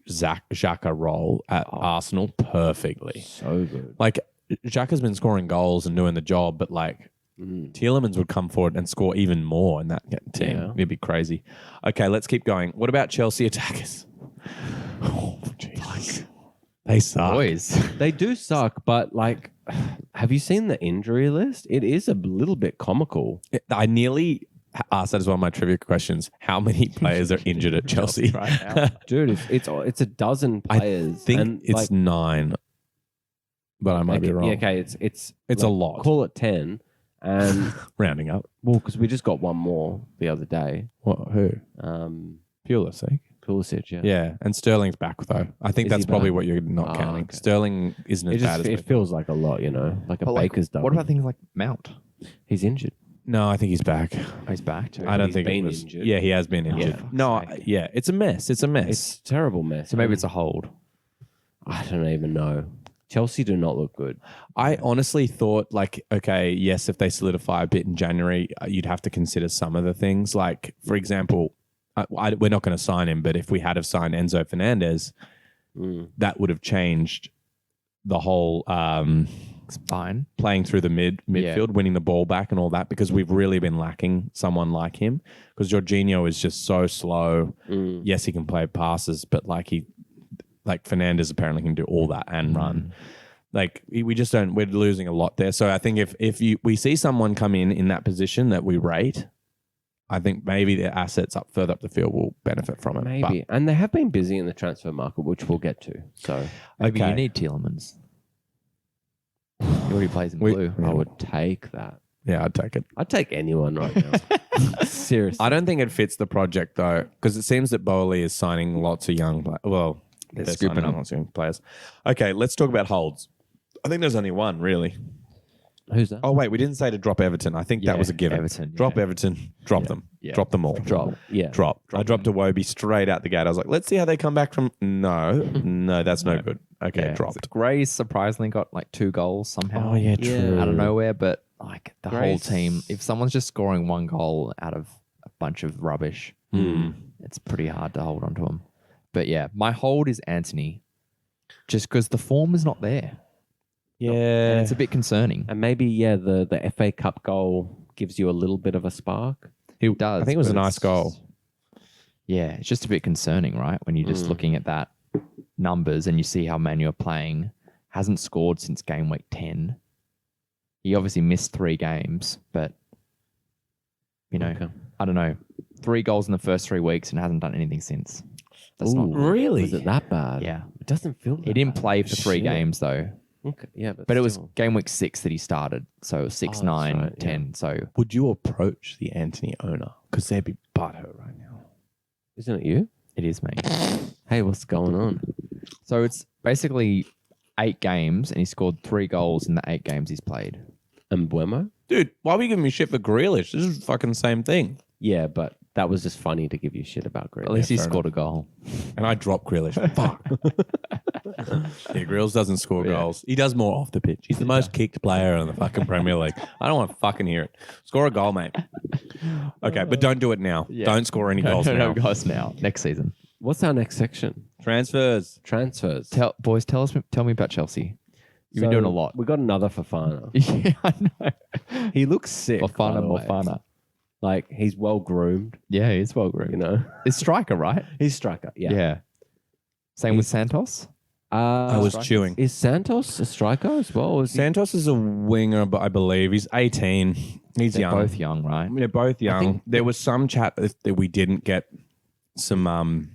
Xhaka role at Arsenal perfectly. So good. Like Xhaka's been scoring goals and doing the job, but like Tielemans would come forward and score even more in that team. Yeah. It'd be crazy. Okay, let's keep going. What about Chelsea attackers? Oh, jeez. They suck. Boys. They do suck, but like, have you seen the injury list? It is a little bit comical. I nearly asked that as one of my trivia questions. How many players are injured at Chelsea? Dude, it's a dozen I players. think and, it's like, 9, but I might be okay, wrong. yeah, okay, it's a lot. Call it 10. And Rounding up. well, because we just got one more the other day. What? Who? Pulisic. Pulisic, yeah. Yeah, and Sterling's back though. I think Is that's he probably back? what you're not Oh, counting. okay. Sterling isn't as It bad just as it feels like a lot, like a But, like, baker's dozen. what about things like Mount? He's injured? No, I think he's back. Oh, he's back too. I don't He's think it been was. injured. Yeah, he has been injured. fuck's No, sake. yeah, it's a mess. It's a mess. It's a terrible mess. So maybe it's a hold. I don't even know. Chelsea do not look good. I honestly thought, like, okay, yes, if they solidify a bit in January, you'd have to consider some of the things. Like, for example, we're not going to sign him, but if we had have signed Enzo Fernandez, that would have changed the whole It's fine. playing through the midfield, winning the ball back and all that, because we've really been lacking someone like him. Because Jorginho is just so slow. Yes, he can play passes, but like Fernandez apparently can do all that and run. Like we just don't. We're losing a lot there. So I think if we see someone come in that position that we rate, I think maybe their assets further up the field will benefit from it. Maybe. And they have been busy in the transfer market, which we'll get to. So Maybe Okay. you need Tielemans. He already plays in We- blue. I would take that. Yeah, I'd take it. I'd take anyone right now. Seriously. I don't think it fits the project though, because it seems that Bowley is signing lots of young. They're scooping signing up. lots of young players. Okay, let's talk about holds. I think there's only one really. Who's that? Oh wait, we didn't say to drop Everton. I think that Yeah, was a given. Everton, Drop yeah. Everton. Drop them. Yeah. Drop them all. Drop. Yeah. Drop. I dropped a Wobie straight out the gate. I was like, let's see how they come back from. No, that's no good. Okay, Yeah. dropped. Gray surprisingly got like 2 goals somehow. Yeah. Out of nowhere, but like the whole Gray's- team, if someone's just scoring 1 goal out of a bunch of rubbish, it's pretty hard to hold on to them. But yeah, my hold is Anthony, just because the form is not there. Yeah, And it's a bit concerning. And maybe, the FA Cup goal gives you a little bit of a spark. It does. I think it was a but nice it's goal. just- Yeah, it's just a bit concerning, right? When you're just looking at that numbers and you see how Manu are playing, hasn't scored since game week 10. He obviously missed 3 games, but Okay. I don't know. 3 goals in the first 3 weeks and hasn't done anything since. That's not Ooh, good. Really? Was it that bad? Yeah. It doesn't feel that He didn't bad. play for 3 Shit. games though. Okay. Yeah, But it was still. game week 6 that he started. So it was 6, Oh, that's 9, right, 10. So Would you approach the Anthony owner? Because they'd be butthurt right now. Isn't it you? it is me. Hey, what's going on? So it's basically 8 games and he scored 3 goals in the 8 games he's played. And Buemo? Dude, why are we giving me shit for Grealish? This is fucking the same thing. Yeah, but that was just funny to give you shit about Grealish. At least he fair scored a goal. And I dropped Grealish. Fuck. Yeah, Grealish doesn't score goals. He does more off the pitch. He's the most kicked player in the fucking Premier League. I don't want to fucking hear it. Score a goal, mate. Okay, but don't do it now. Don't score any goals now. No goals now. Next season. What's our next section? Transfers. Transfers. Tell me about Chelsea. You've been doing a lot. We got another Fofana. Yeah, I know. He looks sick. Bafana, by the way. Bafana. Like he's well groomed. Yeah, he's well groomed. You know, It's striker, right? he's striker. Yeah. Same with Santos. I was chewing. Is Santos a striker as well? Or is he- Santos is a winger, but I believe he's 18. He's They're young. both young, right? They're both young. There was some chat that we didn't get some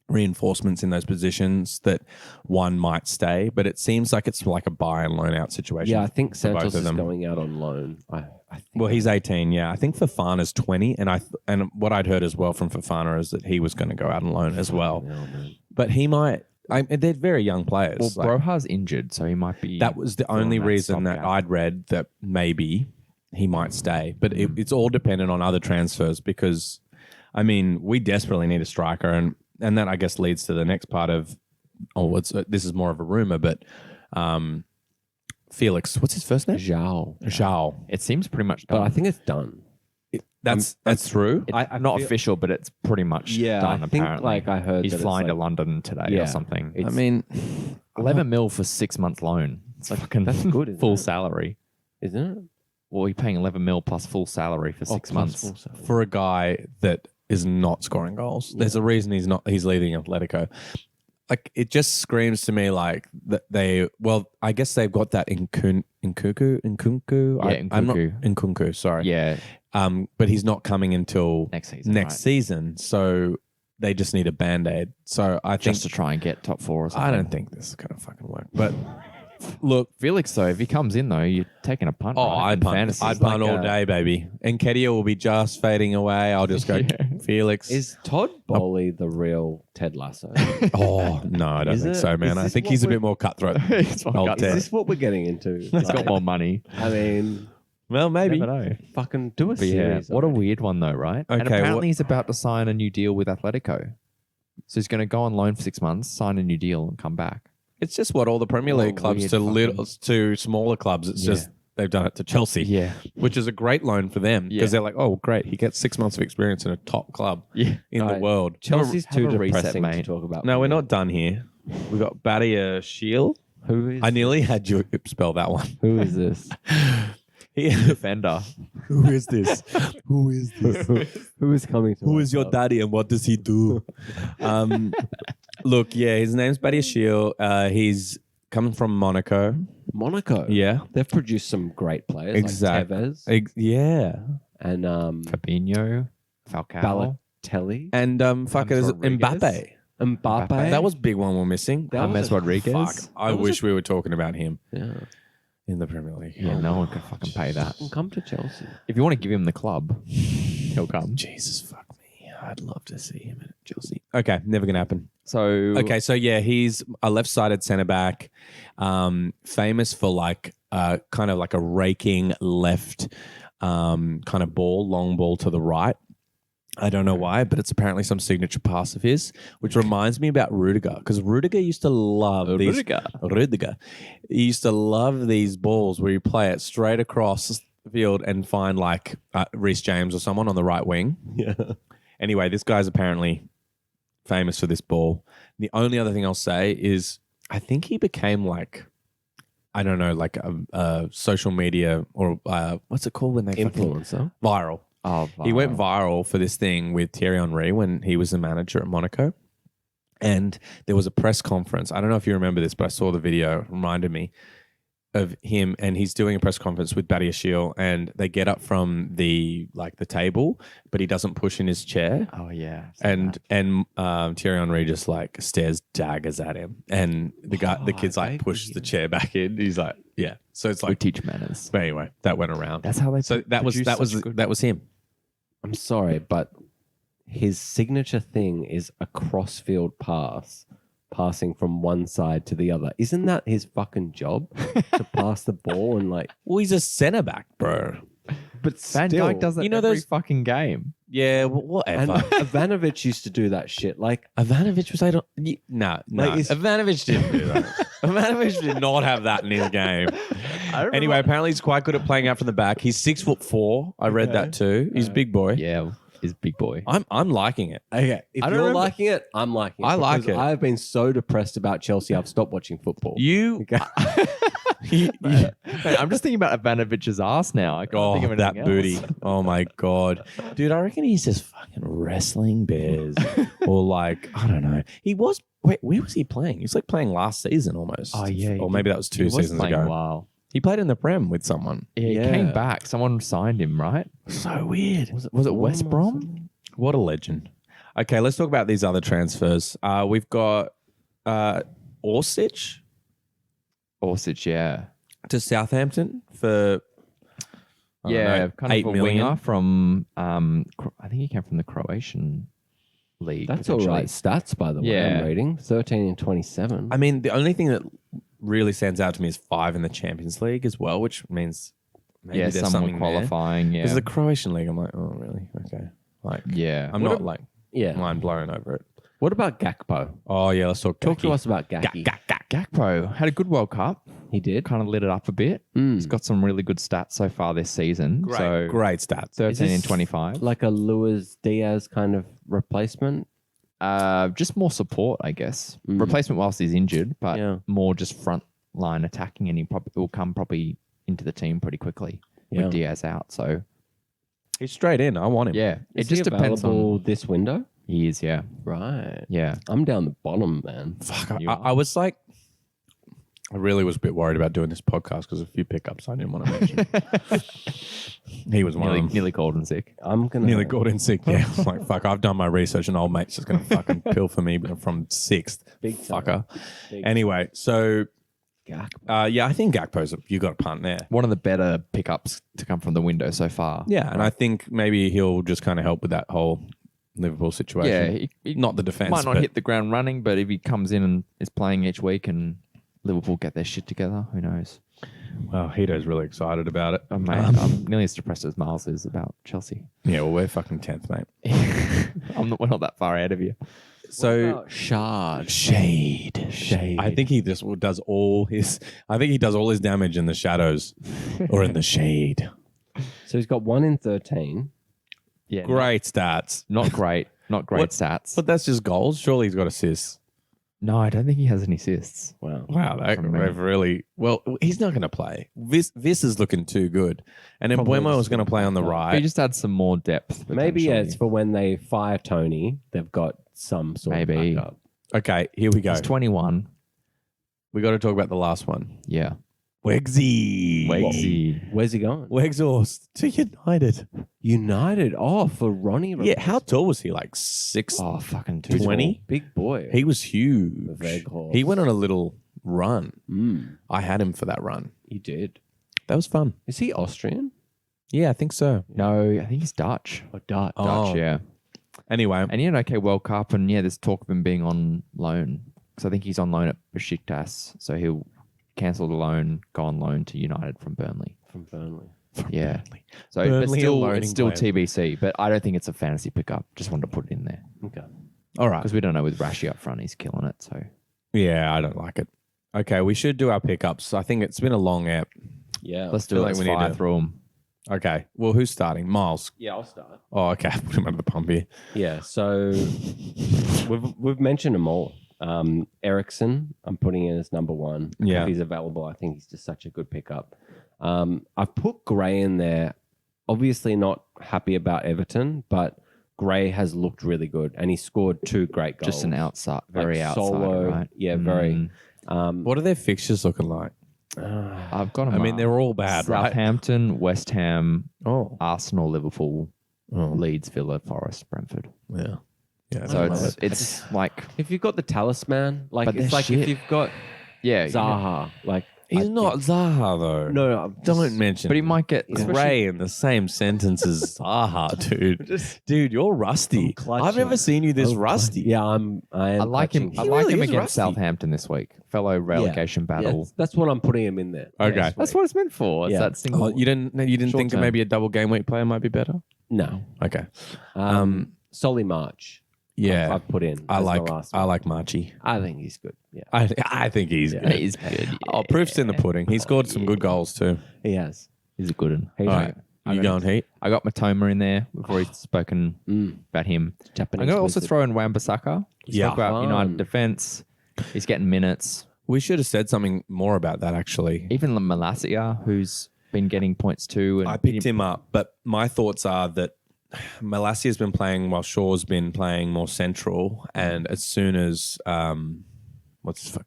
reinforcements in those positions that one might stay, but it seems like it's like a buy and loan out situation. Yeah, I think for both Santos of is them. going out on loan. I think Well, he's 18. Yeah, I think Fofana's 20, and what I'd heard as well from Fofana is that he was going to go out on loan as well. Yeah, man. But he might. They're very young players. Well, Like, Broha's injured, so he might be. that was the filling only that reason that stopgap. I'd read that maybe he might stay. But it's all dependent on other transfers because, I mean, we desperately need a striker, and that I guess leads to the next part of. This is more of a rumor, but Felix, what's his first name? Zhao. Zhao. It seems pretty much But done. I think it's done. That's true. It's I not feel- official, but it's pretty much Yeah, done. I think apparently, like I heard he's that it's flying to like- London today Yeah. or something. It's- I mean, 11 mil for 6 months loan. It's fucking That's good, isn't full it? salary. Isn't it? Well, you're paying 11 mil plus full salary for 6 plus months. full salary. for a guy that is not scoring goals, there's a reason he's leaving Atletico. Like it just screams to me like that I guess they've got that in Nkunku. Yeah, I'm not Nkunku. Nkunku, sorry. Yeah, But he's not coming until next season. next right? season, so they just need a band-aid. So I think Just to try and get top 4 or something. I don't think this is gonna fucking work. But look, Felix, though, if he comes in, though, you're taking a punt. oh, right? I'd In punt. fantasy. I'd punt all day, baby. And Kedia will be just fading away. I'll just go Yeah. Felix. Is Todd Bowley the real Ted Lasso? Oh no, I don't Is think it? so, man. Is I this think what he's a we're- bit more cutthroat. He's more Old cutthroat. Ted. Is this what we're getting into? He's got more money. I mean, Well, maybe. Never know. fucking do a But yeah, series. what a already. weird one, though, right? Okay, And apparently he's about to sign a new deal with Atletico. So he's going to go on loan for 6 months, sign a new deal, and come back. It's just what all the Premier What a League clubs weird to fucking- little to smaller clubs. It's Yeah. just they've done it to Chelsea, Yeah. which is a great loan for them because Yeah. they're like, oh, great, he gets 6 months of experience in a top club Yeah. in the Right. world. Chelsea's Have too a reset, depressing to mate. talk about. No, we're not done here. We got Badia Shield. Who is? I nearly had you spell that one. Who is this? Defender. Who is this? Who is this? Who is coming? To Who my is your club? daddy and what does he do? Look, yeah, his name's Badia Shield. He's coming from Monaco. Monaco. Yeah, They've produced some great players. Exact- Like Tevez yeah. and Fabinho. Falcao. Balotelli. And fuck it, is it Rodriguez. Mbappe? Mbappe. That was a big one we're missing. That was James a- Rodriguez. Fuck, I was wish we were talking about him Yeah. in the Premier League. Yeah, no one could fucking pay that. Come to Chelsea. If you want to give him the club, he'll come. Jesus, fuck me. I'd love to see him at Chelsea. Okay, never gonna happen. So Okay, so yeah, he's a left-sided centre back, famous for like kind of like a raking left kind of ball, long ball to the right. I don't know why, but it's apparently some signature pass of his, which reminds me about Rudiger because Rudiger used to love these. Rudiger. He used to love these balls where you play it straight across the field and find like Reece James or someone on the right wing. Yeah. Anyway, this guy's apparently famous for this ball. The only other thing I'll say is I think he became like, I don't know, like a social media or what's it called when they fucking Influencer. viral. Oh, He went viral for this thing with Thierry Henry when he was the manager at Monaco. And there was a press conference. I don't know if you remember this, but I saw the video, it reminded me of him, and he's doing a press conference with Badia Shield, and they get up from the table, but he doesn't push in his chair. Oh yeah. And Thierry Henry just like stares daggers at him, and the kid's like pushes the chair back in. He's like, yeah. So it's we like, teach manners. but anyway, that went around. That's how they. So that was him. I'm sorry, but his signature thing is a cross-field pass, passing from one side to the other. Isn't that his fucking job to pass the ball and like? Well, he's a centre back, bro. But Van still, Dijk does that you know every those- fucking game. Yeah, And whatever. Ivanovic used to do that shit. Like, Ivanovic was no. Like, it's- Ivanovic didn't do that. Ivanovic did not have that in his game. Anyway, apparently he's quite good at playing out from the back. He's 6'4". I read that too. He's a big boy. Yeah, he's big boy. I'm liking it. okay, if I don't you're remember- liking it, I'm liking it. I like because it. I've been so depressed about Chelsea, I've stopped watching football. You Man, I'm just thinking about Ivanovic's ass now. I can't think of that anything booty. else. Oh my God. Dude, I reckon he's just fucking wrestling bears. Or like, I don't know. Wait, where was he playing? He was like playing last season almost. Oh, yeah, he Or maybe that was He two was seasons playing ago. a while. He played in the Prem with someone. Yeah, he Yeah. came back. Someone signed him, right? So weird. Was it West Fulham or Brom? something? What a legend. Okay, let's talk about these other transfers. We've got Orsic Orsic, yeah. to Southampton for I don't know, kind 8 of a million. winger from, I think he came from the Croatian league. That's all potentially. right stats, by the way. Yeah. I'm reading 13 and 27. I mean, the only thing that really stands out to me is 5 in the Champions League as well, which means maybe Yeah, there's some something were qualifying. Yeah. Because the Croatian league, I'm like, oh really? Okay. Like, yeah. I'm What not ab- like yeah. mind blown over it. What about Gakpo? Oh yeah, let's talk. Talk to Gaki. us about Gaki. Gakpo had a good World Cup. He did. Kind of lit it up a bit. Mm. He's got some really good stats so far this season. Great, So great stats. 13 Is this and 25. Like a Luis Diaz kind of replacement. Just more support, I guess. Mm. Replacement whilst he's injured, but Yeah. more just front line attacking, and he probably will come probably into the team pretty quickly Yeah. with Diaz out. So He's straight in. I want him. yeah, it Is he just depends available on this window. he is. Yeah, Right. yeah. I'm down the bottom, man. Fuck. You I are. was like, I really was a bit worried about doing this podcast because a few pickups I didn't want to mention. He was one Nearly, of them. nearly cold and sick. I'm gonna Nearly got in sick. Yeah, I was like, fuck. I've done my research, and old mate's just gonna fucking pilfer me from 6th. Big time. fucker. Big Anyway, so Gakpo. yeah, I think Gakpo's you got a punt there. One of the better pickups to come from the window so far. Yeah, and I think maybe he'll just kind of help with that whole Liverpool situation. Yeah, he Not the defense, might not but hit the ground running, but if he comes in and is playing each week and Liverpool get their shit together, who knows? well, Hito's really excited about it. Oh, mate, I'm nearly as depressed as Miles is about Chelsea. Yeah, well, we're fucking 10th, mate. We're not that far ahead of you. So Shard. shade. I think he just does all his. I think he does all his damage in the shadows or in the shade. So he's got 1 in 13. Yeah, Great stats, Not great. Not great What- stats. but that's just goals. Surely he's got assists. No, I don't think he has any assists. Wow. Wow, From memory. they've really well. He's not going to play. This is looking too good, and then Probably Buemo just is going to play on the But he right. just adds some more depth. Maybe yeah, potentially. it's for when they fire Tony, they've got some sort Maybe. of backup. Okay, here we go. He's 21. We got to talk about the last one. Yeah. Wegsy. Wegsy. Where's he going? Weghorst to United. United. Oh, for Ronnie. Yeah, how tall was he? Like 6'20"? Oh, fucking Big 20. Big boy. He was huge. Weghorst. He went on a little run. Mm, I had him for that run. he did. That was fun. Is he Austrian? Yeah, I think so. No, I think he's Dutch. Or Dutch? Oh. Dutch, yeah. Anyway, And he had an okay World Cup, and yeah, there's talk of him being on loan. Because I think he's on loan at Besiktas, so he'll cancel the loan, go on loan to United from Burnley. From Burnley. Yeah. So Burnley but still, loaning it's still player. TBC, but I don't think it's a fantasy pickup. Just wanted to put it in there. Okay. all right. Because we don't know with Rashi up front, he's killing it. So Yeah, I don't like it. Okay, we should do our pickups. I think it's been a long app. Yeah. let's do feel it. like Let's we need fire to- through them. Okay, well, who's starting? Miles. Yeah, I'll start. Oh, okay. Put him under the pump here. Yeah, so we've mentioned them all. Ericsson, I'm putting in as number 1. Yeah. If he's available, I think he's just such a good pickup. I've put Gray in there. Obviously not happy about Everton, but Gray has looked really good and he scored 2 great goals. Just an outside, very Like outside, solo, right? yeah, very. Mm. What are their fixtures looking like? I've got 'em I mean, up. they're all bad, right? Southampton, West Ham, Oh, Arsenal, Liverpool, oh, Leeds, Villa, Forest, Brentford. yeah. Yeah, I So don't love it's like If you've got the talisman, like But it's they're like shit. if you've got yeah, Zaha, like He's I not Zaha, though. No, I'm Don't just- mention but he might get Gray in the same sentence as Zaha, dude. Dude, you're rusty. I'm clutching. I've never seen you this rusty. Yeah, I am. I like him. clutching I He like really him is against rusty. Southampton this week. Fellow relegation battle. That's what I'm putting him in there. Okay. Next That's week. what it's meant for. It's Yeah. that single. Oh, you didn't Short think that term. maybe a double game week player might be better? No. Okay. Solly March. Yeah. I've put in. I as like the last I one. like Marchie. I think he's good. Yeah, I think he's Yeah. good. He's good. Oh, proof's in the pudding. He scored some good goals too. he has. He's a good one. All right. You going Heat? I got Matoma in there. We've already spoken Mm. about him. Japanese. I'm going to also wizard. throw in Wan-Bissaka. Yeah. Talk about Fun. United defense. He's getting minutes. We should have said something more about that, actually. Even Malacia, who's been getting points too. And I picked him up, but my thoughts are that Malassia's been playing while Shaw's been playing more central, and as soon as what's his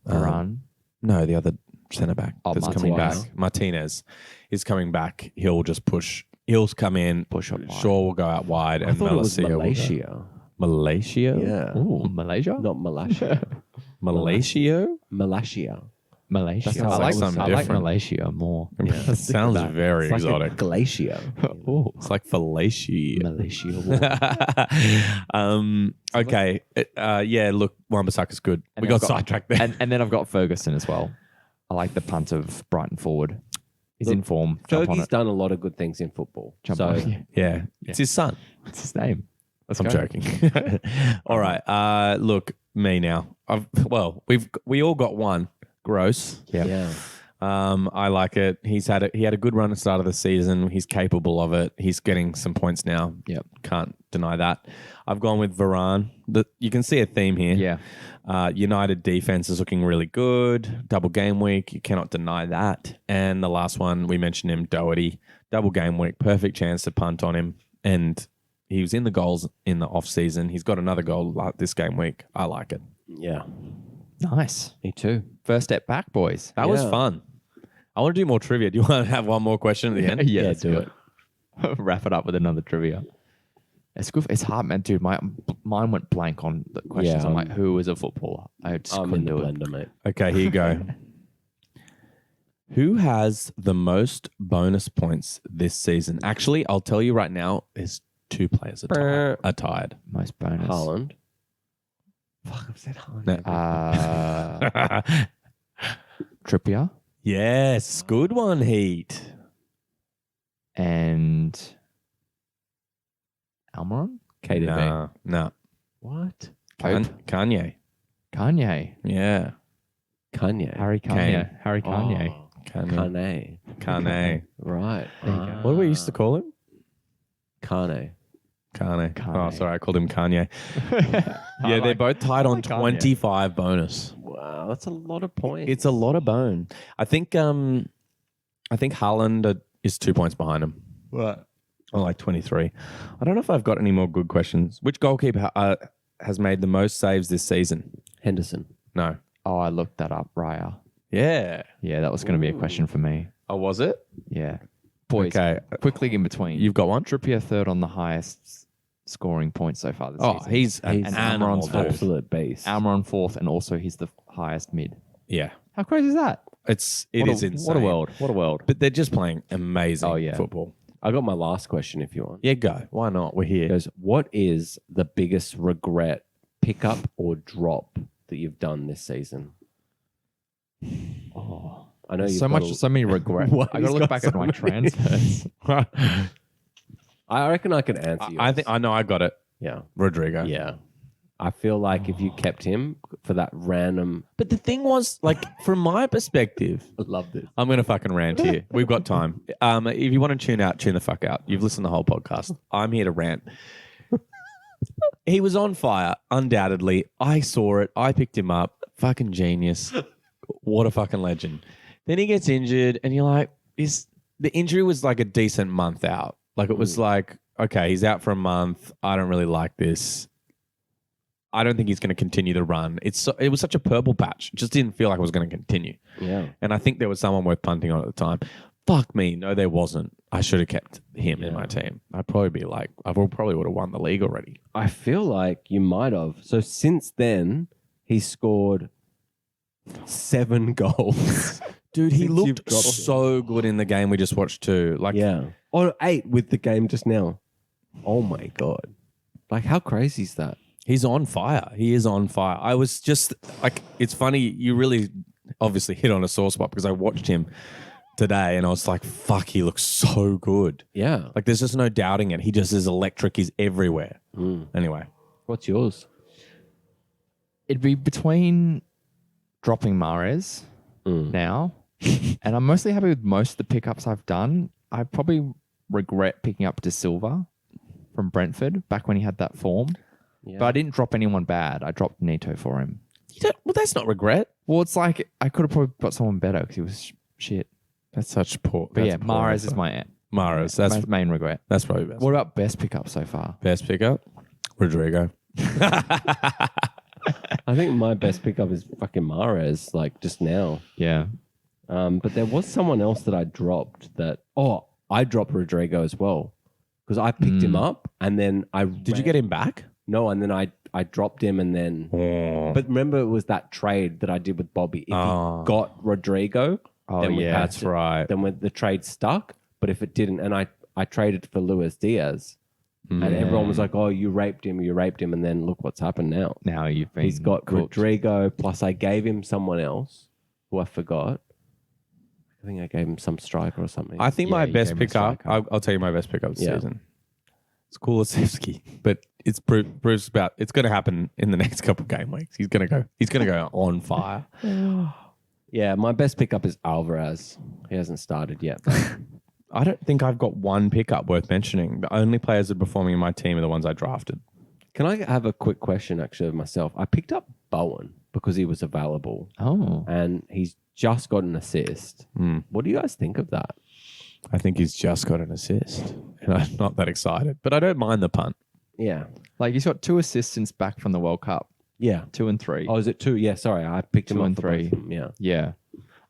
Varane. no, the other centre back Oh, that's coming Martinez. back, Martinez, is coming back. He'll just push. He'll come in, Push up wide. Shaw will go out wide, I and thought it was Malacia will go. Malaysia. Malaysia, Yeah. Ooh, Malaysia? Not Malaysia. Malaysia. Malaysia. Malaysia. That sounds I like like something I like different. Malaysia more. That sounds very It's like exotic. a glacier. Oh, It's like fellatio. Malaysia. Okay. Yeah, look, Wan-Bissaka's good. And We then got I've got- sidetracked there. and then I've got Ferguson as well. I like the punt of Brighton forward. He's in form. Jump on Fergie's it. done a lot of good things in football. Jump so on it. Yeah, it's his son. What's his name? Let's I'm go. joking. All right. Look, me now. We all got one. Gross. yeah. I like it. He had a good run at the start of the season. He's capable of it. He's getting some points now. Yep. Can't deny that. I've gone with Varane. You can see a theme here. Yeah. United defense is looking really good. Double game week. You cannot deny that. And the last one, we mentioned him, Doherty. Double game week. Perfect chance to punt on him. And he was in the goals in the off season. He's got another goal like this game week. I like it. Yeah. Nice. Me too. First step back, boys. That was Yeah. fun. I want to do more trivia. Do you want to have one more question at the end? yeah, Yeah, let's do it. Wrap it up with another trivia. It's good. It's hard, man, dude. Mine went blank on the questions. Yeah, I'm like, who is a footballer? I just I'm in couldn't the do it. blender, mate. Okay, here you go. Who has the most bonus points this season? Actually, I'll tell you right now, there's two players are tied. Most bonus. Haaland. Fuck, I've said Haaland. No. Trippier Yes, good one, Heat. and Almiron. KDB. No. What? Kanye. Kanye. Yeah. Kanye. Harry Kanye. Kane. Harry Kanye. Oh, Kanye. Kanye. Kanye. Right. There you go. What do we used to call him? Kanye. Kanye. Oh, Kanye. sorry, I called him Kanye. I Yeah, they're like- both tied on like Kanye. 25 bonus. Wow, that's a lot of points. It's a lot of bone. I think Haaland is 2 points behind him. What? Oh, like 23. I don't know if I've got any more good questions. Which goalkeeper has made the most saves this season? Henderson. No. Oh, I looked that up. Raya. Yeah. Yeah, that was going to be a question for me. Oh, was it? Yeah. Boys, Okay. quickly in between. You've got one? Trippier third on the highest scoring points so far this Oh, season. he's an He's animal, Almiron's dude. Absolute beast. Almiron fourth, and also he's the highest mid. Yeah. How crazy is that? It What is a, insane. What a world. What a world. But they're just playing amazing Oh, yeah. football. I got my last question if you want. Yeah, go. Why not? We're It here. goes, what is the biggest regret, pickup or drop that you've done this season? Oh, I know you've So got much, a- so many regret. What? I got to He's look got back so at my many. transfers. I reckon I can answer you. I think I know I got it. Yeah. Rodrigo. Yeah. I feel like if you kept him for that random. But the thing was, like, from my perspective, I love this. I'm going to fucking rant here. We've got time. If you want to tune out, tune the fuck out. You've listened to the whole podcast. I'm here to rant. He was on fire, undoubtedly. I saw it. I picked him up. Fucking genius. What a fucking legend. Then he gets injured, and you're like, the injury was like a decent month out. Like, it was like, okay, he's out for a month. I don't really like this. I don't think he's going to continue the run. It was such a purple patch. It just didn't feel like it was going to continue. Yeah. And I think there was someone worth punting on at the time. Fuck me. No, there wasn't. I should have kept him in my team. I'd probably be like, probably would have won the league already. I feel like you might have. So since then, he scored 7 goals. Dude, he Since you've looked dropped him. so good in the game we just watched too. Like, Yeah. Or 8 with the game just now. Oh my God. Like, how crazy is that? he's on fire. He is on fire. I was just like, it's funny. You really obviously hit on a sore spot because I watched him today and I was like, fuck, he looks so good. Yeah. Like, there's just no doubting it. He just is electric. He's everywhere. Mm. Anyway. What's yours? It'd be between dropping Mahrez now, and I'm mostly happy with most of the pickups I've done. I probably regret picking up De Silva from Brentford back when he had that form. Yeah. But I didn't drop anyone bad. I dropped Neto for him. Well, that's not regret. Well, it's like I could have probably got someone better because he was shit. That's such poor. But that's yeah, a poor Mahrez answer. is my Mahrez. That's my main regret. probably best. What about best pickup so far? Best pickup? Rodrigo. I think my best pickup is fucking Mahrez, like just now. Yeah. But there was someone else that I dropped that. Oh, I dropped Rodrigo as well because I picked him up and then I. Did you get him back? No, and then I dropped him and then. Oh. But remember, it was that trade that I did with Bobby. If Oh. he got Rodrigo, Oh, then we yeah, had That's to- right. Then when the trade stuck. But if it didn't, and I traded for Luis Diaz, and everyone was like, "Oh, you raped him, and then look what's happened now. Now you've been. He's got cooked. Rodrigo. Plus, I gave him someone else who I forgot. I think I gave him some striker or something. I think Yeah, my you best gave him a pickup, striker. I'll tell you my best pickup this Yeah. season. It's Kulusevski, but it's proves about it's going to happen in the next couple of game weeks. He's going to go on fire. Yeah, my best pickup is Alvarez. He hasn't started yet. But I don't think I've got one pickup worth mentioning. The only players that are performing in my team are the ones I drafted. can I have a quick question actually of myself? I picked up Bowen because he was available Oh. and he's just got an assist. Hmm. What do you guys think of that? I think he's just got an assist, and I'm not that excited. But I don't mind the punt. Yeah. Like he's got 2 assists since back from the World Cup. Yeah. 2 and 3. Oh, is it 2? Yeah, sorry. I picked him 2 up and for both 3. of them, yeah. Yeah.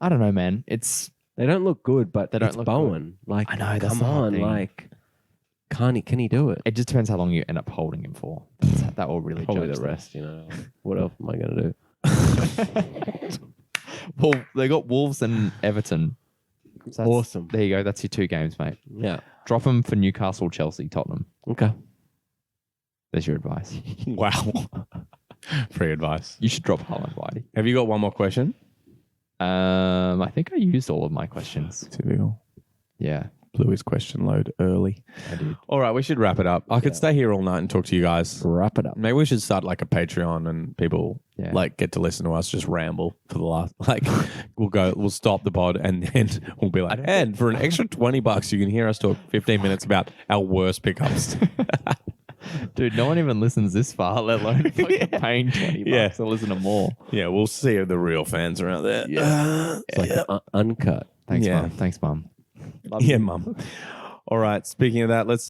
I don't know, man. It's They don't look good, but They don't it's look Bowen. Like, I know, that's come the whole on, thing. like, can he do it? it just depends how long you end up holding him for. That will really Probably judge the them. rest, you know. What else am I going to do? Well, they got Wolves and Everton. So that's- Awesome. There you go. That's your 2 games, mate. Yeah. Drop them for Newcastle, Chelsea, Tottenham. Okay. There's your advice. Wow. Free advice. You should drop Haaland, Whitey. Have you got one more question? I think I used all of my questions. Typical. Yeah, Blew his question load early. I did. All right, we should wrap it up. I could stay here all night and talk to you guys. Wrap it up. Maybe we should start like a Patreon and people Yeah. like get to listen to us just ramble for the last we'll stop the pod and then we'll be like, and for an extra $20 you can hear us talk 15 minutes about our worst pickups. Dude, no one even listens this far, let alone fucking paying $20 Yeah. to listen to more. Yeah, we'll see if the real fans are out there. Yeah. It's like uncut. Thanks, Yeah. Mum. Thanks, Mum. Yeah, mum. All right, speaking of that, let's